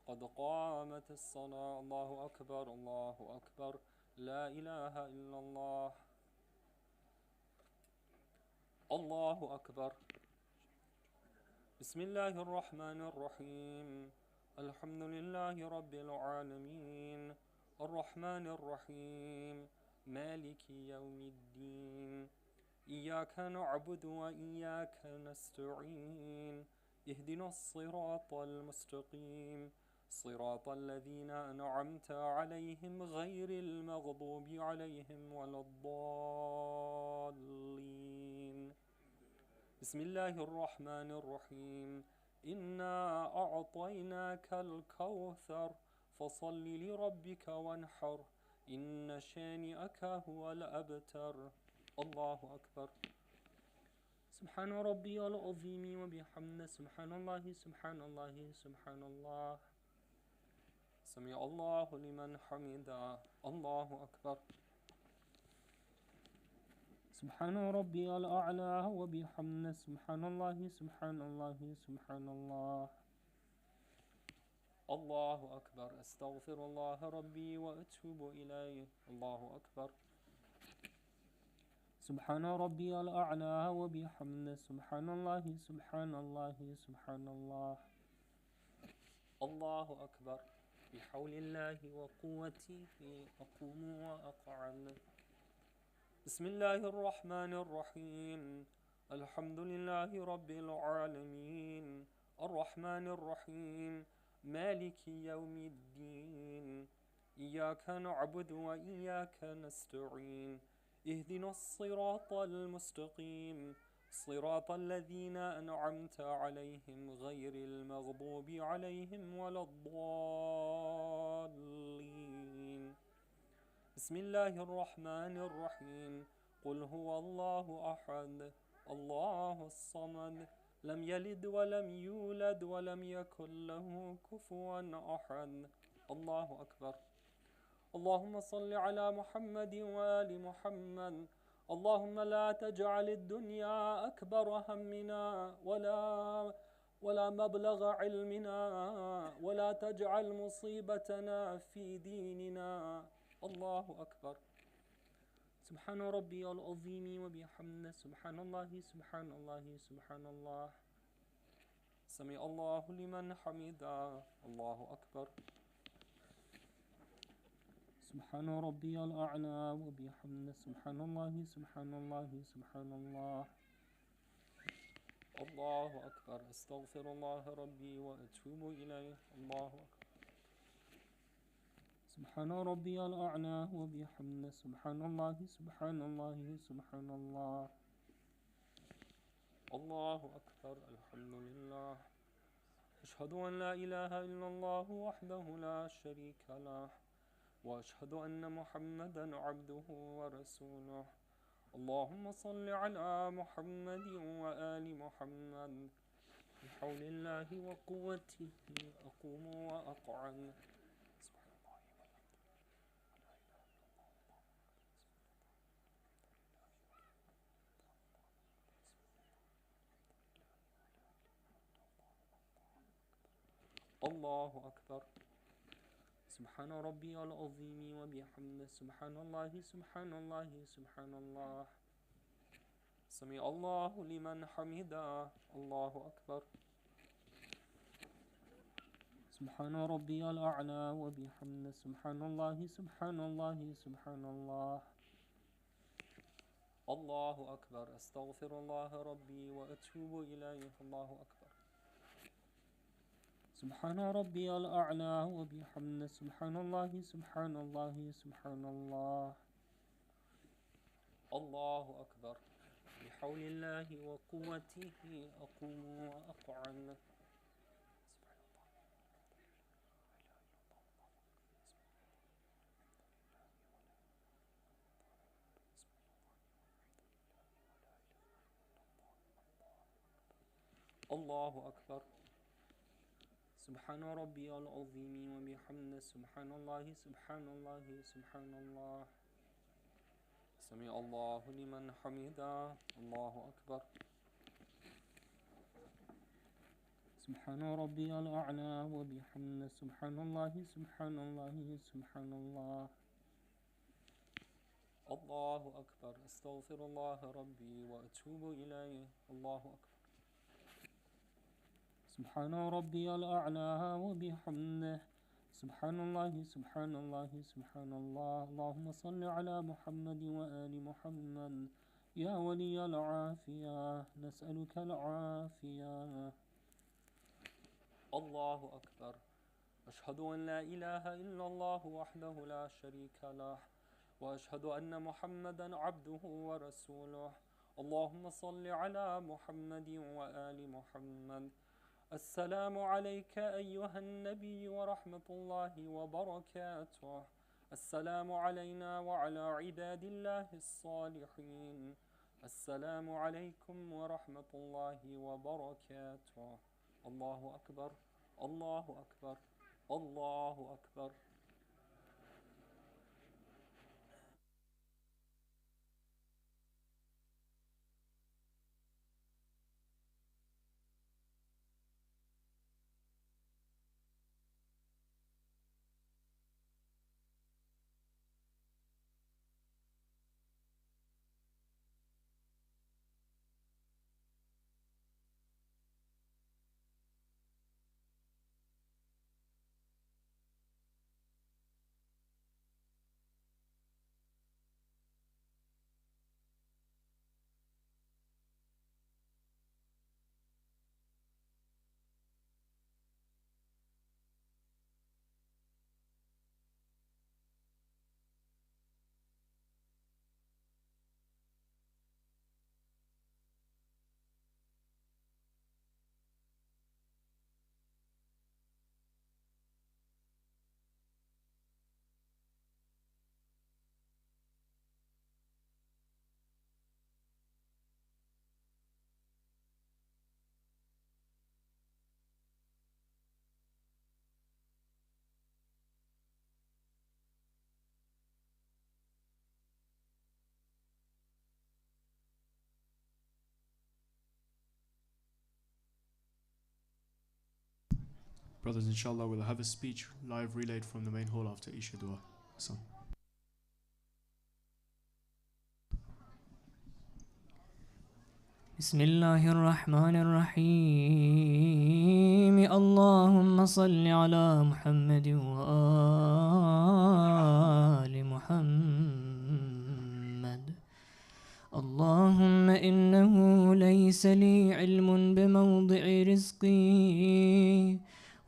I: قد قامت الصلاة. الله أكبر، الله أكبر. لا إله إلا الله. الله أكبر. بسم الله الرحمن الرحيم. الحمد لله رب العالمين، الرحمن الرحيم، مالك يوم الدين. إياك نعبد وإياك نستعين. اهدنا الصراط المستقيم، صراط الذين أنعمت عليهم غير المغضوب عليهم ولا الضالين. بسم الله الرحمن الرحيم. إنا أعطيناك الكوثر فصل لربك وانحر إن شانئك هو الأبتر. الله أكبر. سبحان ربي العظيم وبحمده. سبحان الله، سبحان الله، سبحان الله. سمع الله لمن حمده. الله أكبر. سبحان ربي الأعلى وبحمده. سبحان الله، سبحان الله، سبحان الله. الله أكبر. أستغفر الله ربي وأتوب إليه. الله أكبر. سبحان ربي الأعلى وبحمده. سبحان الله، سبحان الله، سبحان الله. الله أكبر. بحول الله وقوته أقوم وأقعد. بسم الله الرحمن الرحيم. الحمد لله رب العالمين، الرحمن الرحيم، مالك يوم الدين. إياك نعبد وإياك نستعين. اهدنا الصراط المستقيم، صراط الذين أنعمت عليهم غير المغضوب عليهم ولا الضالين. بسم الله الرحمن الرحيم. قل هو الله أحد، الله الصمد، لم يلد ولم يولد ولم يكن له كفوا أحد. الله أكبر. اللهم صل على محمد وآل محمد. اللهم لا تجعل الدنيا أكبر همنا ولا مبلغ علمنا، ولا تجعل مصيبتنا في ديننا. الله أكبر. سبحان ربي العظيم وبحمده سبحان الله سبحان الله سبحان الله. سمع الله لمن حمده. الله أكبر. سبحان ربي الأعلى وبحمده سبحان الله سبحان الله سبحان الله. الله أكبر. أستغفر الله ربي وأتوب إليه. الله أكبر. سبحان ربي الأعلى وبحمده سبحان الله سبحان الله سبحان الله. الله أكبر. الحمد لله. أشهد أن لا إله إلا الله وحده لا شريك له وأشهد أن محمدا عبده ورسوله. اللهم صل على محمد وآل محمد. بحول الله وقوته أقوم وأقعد. الله أكبر. سبحان ربي العظيم وبحمده سبحان الله سبحان الله سبحان الله. سمع الله لمن حمده. الله أكبر. سبحان ربي الأعلى وبحمده سبحان الله سبحان الله سبحان الله. الله أكبر. أستغفر الله ربي وأتوب إليه. الله أكبر. سبحان ربي الأعلى وبحمده سبحان الله سبحان الله سبحان الله. الله أكبر. بحول الله وقوته أقوم وأقعد. الله أكبر. سبحان ربي العظيم وبحمده سبحان الله سبحان الله سبحان الله. سمع الله لمن حمده. الله أكبر. سبحان ربي الأعلى وبحمده سبحان الله سبحان الله سبحان الله. الله أكبر. أستغفر الله ربي وأتوب إليه. الله أكبر. سبحان ربي الأعلى وبحمده سبحان الله سبحان الله سبحان الله. اللهم صل على محمد وآل محمد. يا ولي العافية نسألك العافية. الله أكبر. أشهد أن لا إله إلا الله وحده لا شريك له وأشهد أن محمدا عبده ورسوله. اللهم صل على محمد وآل محمد. السلام عليك أيها النبي ورحمة الله وبركاته. السلام علينا وعلى عباد الله الصالحين. السلام عليكم ورحمة الله وبركاته. الله أكبر. الله أكبر. الله أكبر.
A: Brothers, inshallah, we'll have a speech live relayed from the main hall after Isha Dua. Hasan.
H: بسم الله الرحمن الرحيم اللهم صل على محمد وآل محمد. اللهم إنه ليس لي علم بموضع رزقي،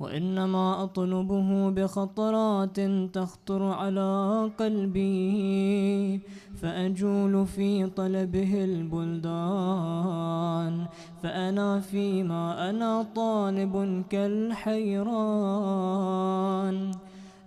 H: وإنما أطلبه بخطرات تخطر على قلبي، فأجول في طلبه البلدان، فأنا فيما أنا طالب كالحيران.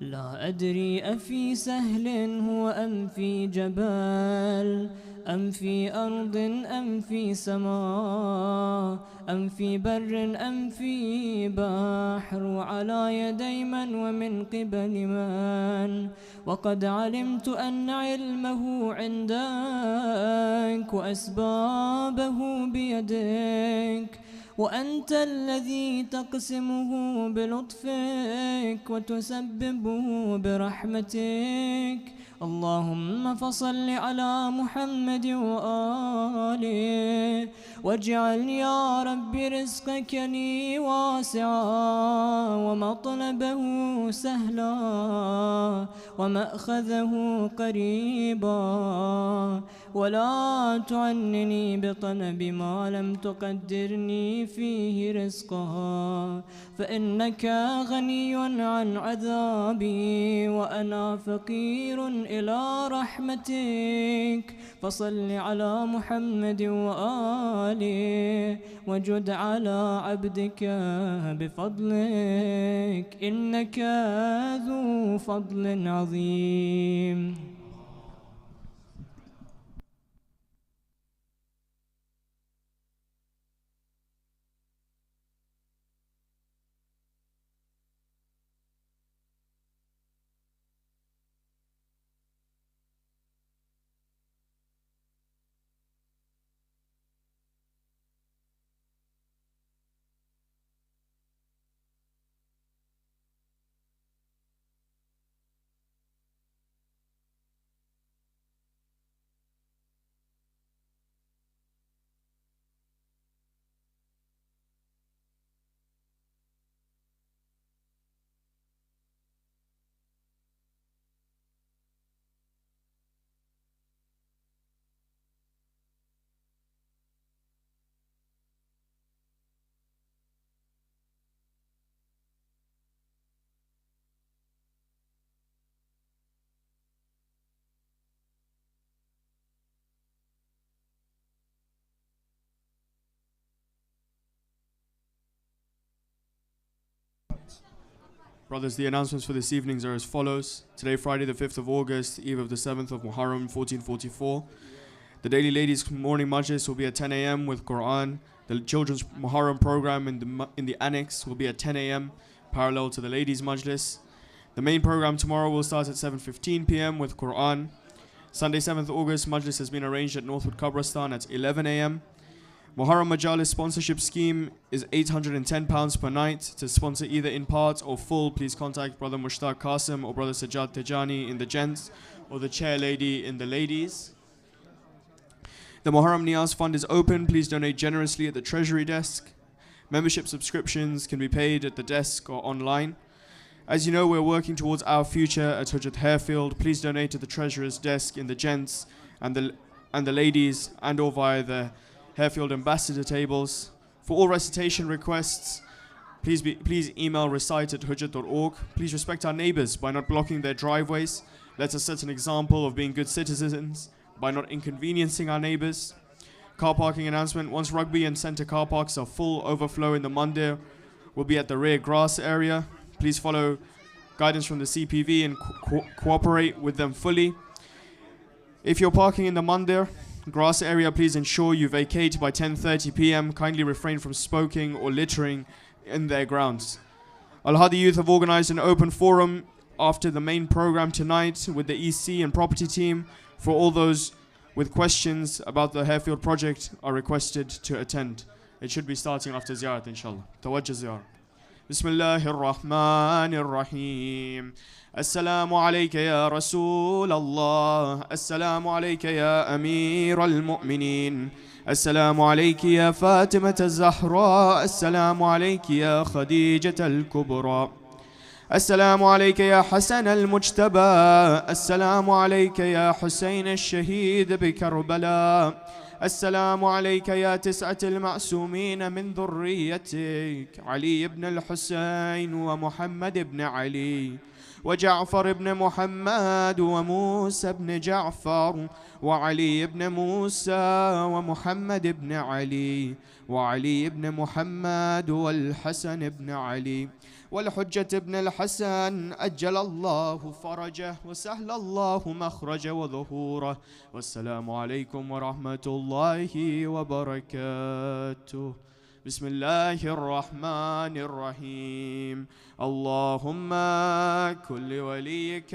H: لا أدري أفي سهل هو أم في جبل، أم في أرض أم في سماء، أم في بر أم في بحر، وعلى يدي من ومن قبل من. وقد علمت أن علمه عندك وأسبابه بيدك، وأنت الذي تقسمه بلطفك وتسببه برحمتك. اللهم فصل على محمد وآله، واجعل يا رب رزقك لي واسعا، ومطلبه سهلا، ومأخذه قريبا، ولا تعنني بطلب ما لم تقدرني فيه رزقا، فإنك غني عن عذابي، وأنا فقير إلى رحمتك. فصل على محمد وآله، وجد على عبدك بفضلك، إنك ذو فضل عظيم.
A: Brothers, the announcements for this evening are as follows. Today, Friday the 5th of August, Eve of the 7th of Muharram, 1444. The Daily Ladies Morning Majlis will be at 10 a.m. with Quran. The Children's Muharram program in the annex will be at 10 a.m. parallel to the Ladies Majlis. The main program tomorrow will start at 7:15 p.m. with Quran. Sunday 7th August, Majlis has been arranged at Northwood Qabristan at 11 a.m. Muharram Majalis sponsorship scheme is £810 per night. To sponsor either in part or full, please contact Brother Mushtaq Qasim or Brother Sajjad Tijani in the gents, or the chair lady in the ladies. The Muharram Niyaz Fund is open. Please donate generously at the Treasury desk. Membership subscriptions can be paid at the desk or online. As you know, we're working towards our future at Hujjat Harefield. Please donate to the Treasurer's desk in the gents and the ladies, and or via the Harefield Ambassador tables. For all recitation requests, please email recite@hujjat.org. Please respect our neighbors by not blocking their driveways. Let us set an example of being good citizens by not inconveniencing our neighbors. Car parking announcement. Once Rugby and Centre car parks are full, overflow in the Mandir will be at the rear grass area. Please follow guidance from the CPV and cooperate with them fully. If you're parking in the Mandir grass area, please ensure you vacate by 10:30 p.m. Kindly refrain from smoking or littering in their grounds. Al-Hadi Youth have organized an open forum after the main program tonight with the EC and property team. For all those with questions about the Harefield project are requested to attend. It should be starting after Ziyarat, inshallah. Tawajjah Ziyarat. Bismillahir Rahmanir Rahim. Assalamu alayka ya Rasul Allah. Assalamu alayka ya Amir al-Mu'mineen.
C: السلام عليك يا فاطمة الزهراء، السلام عليك يا خديجة الكبرى، السلام عليك يا حسن المجتبى، السلام عليك يا حسين الشهيد بكربلاء، السلام عليك يا 9 المعصومين من ذريتك، علي بن الحسين ومحمد بن علي وجعفر بن محمد وموسى بن جعفر وعلي بن موسى ومحمد بن علي وعلي بن محمد والحسن بن علي والحجة بن الحسن، أجل الله فرجه وسهل الله مخرجه وظهوره. والسلام عليكم ورحمة الله وبركاته. بسم الله الرحمن الرحيم. اللهم كن لوليك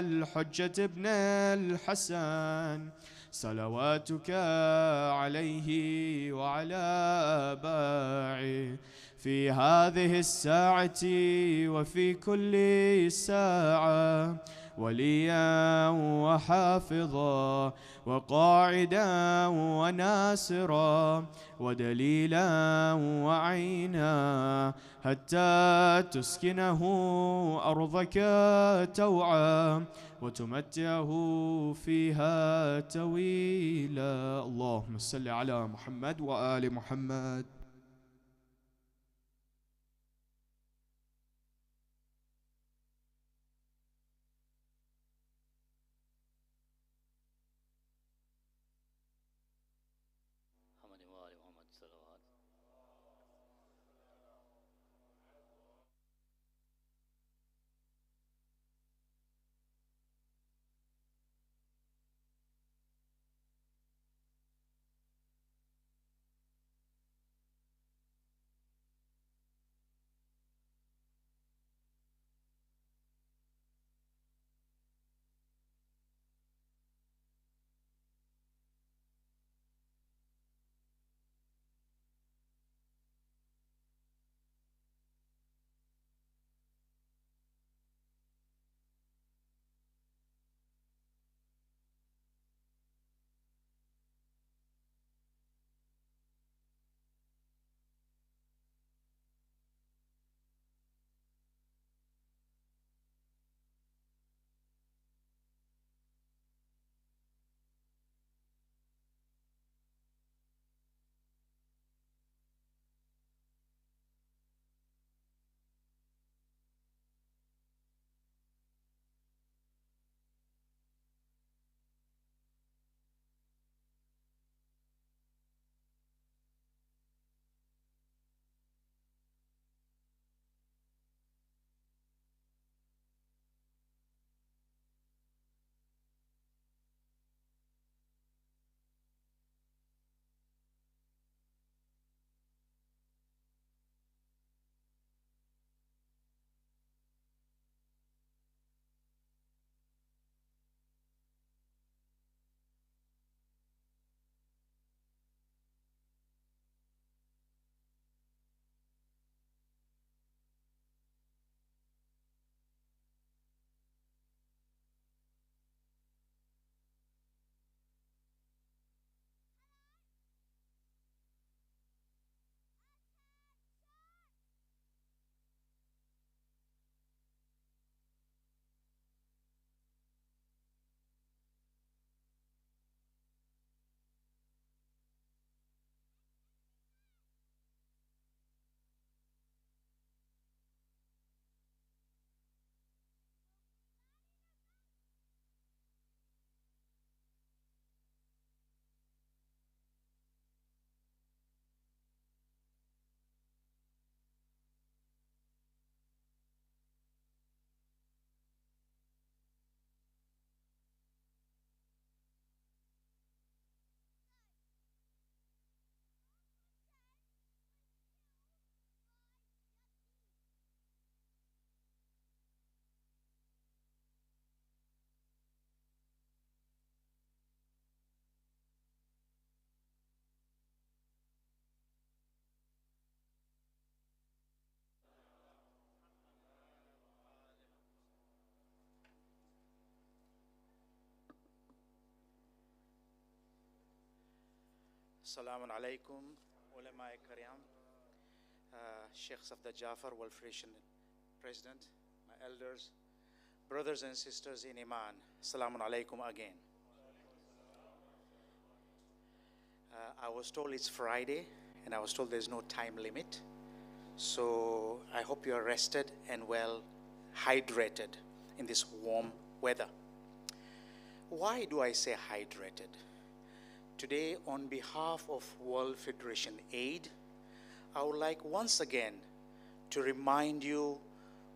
C: الحجة بن الحسن صلواتك عليه وعلى آبائه في هذه الساعة وفي كل ساعة وليا وحافظا وقاعدا وناصرا ودليلا وعينا حتى تسكنه أرضك توعا وتمتعه فيها طويلا. اللهم صل على محمد وآل محمد.
J: Assalamu alaikum, ulama karam, Sheikhs of the Jafar World Federation President, my elders, brothers and sisters in Iman. Assalamu alaikum again. I was told it's Friday, and I was told there's no time limit. So I hope you are rested and well hydrated in this warm weather. Why do I say hydrated? Today, on behalf of World Federation Aid, I would like once again to remind you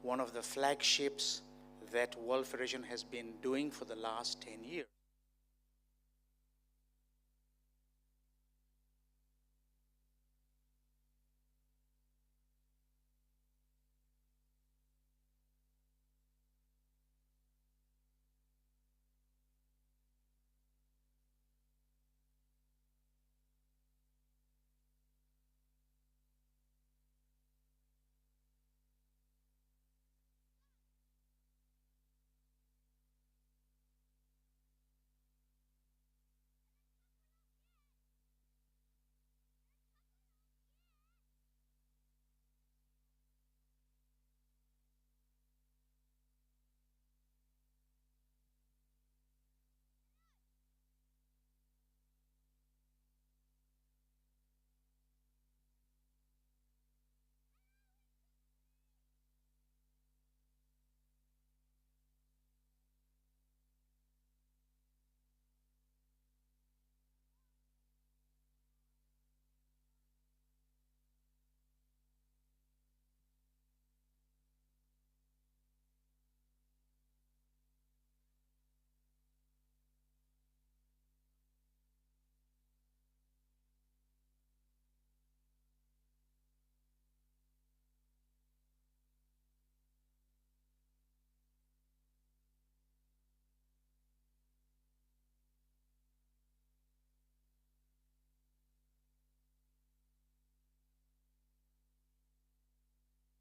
J: one of the flagships that World Federation has been doing for the last 10 years.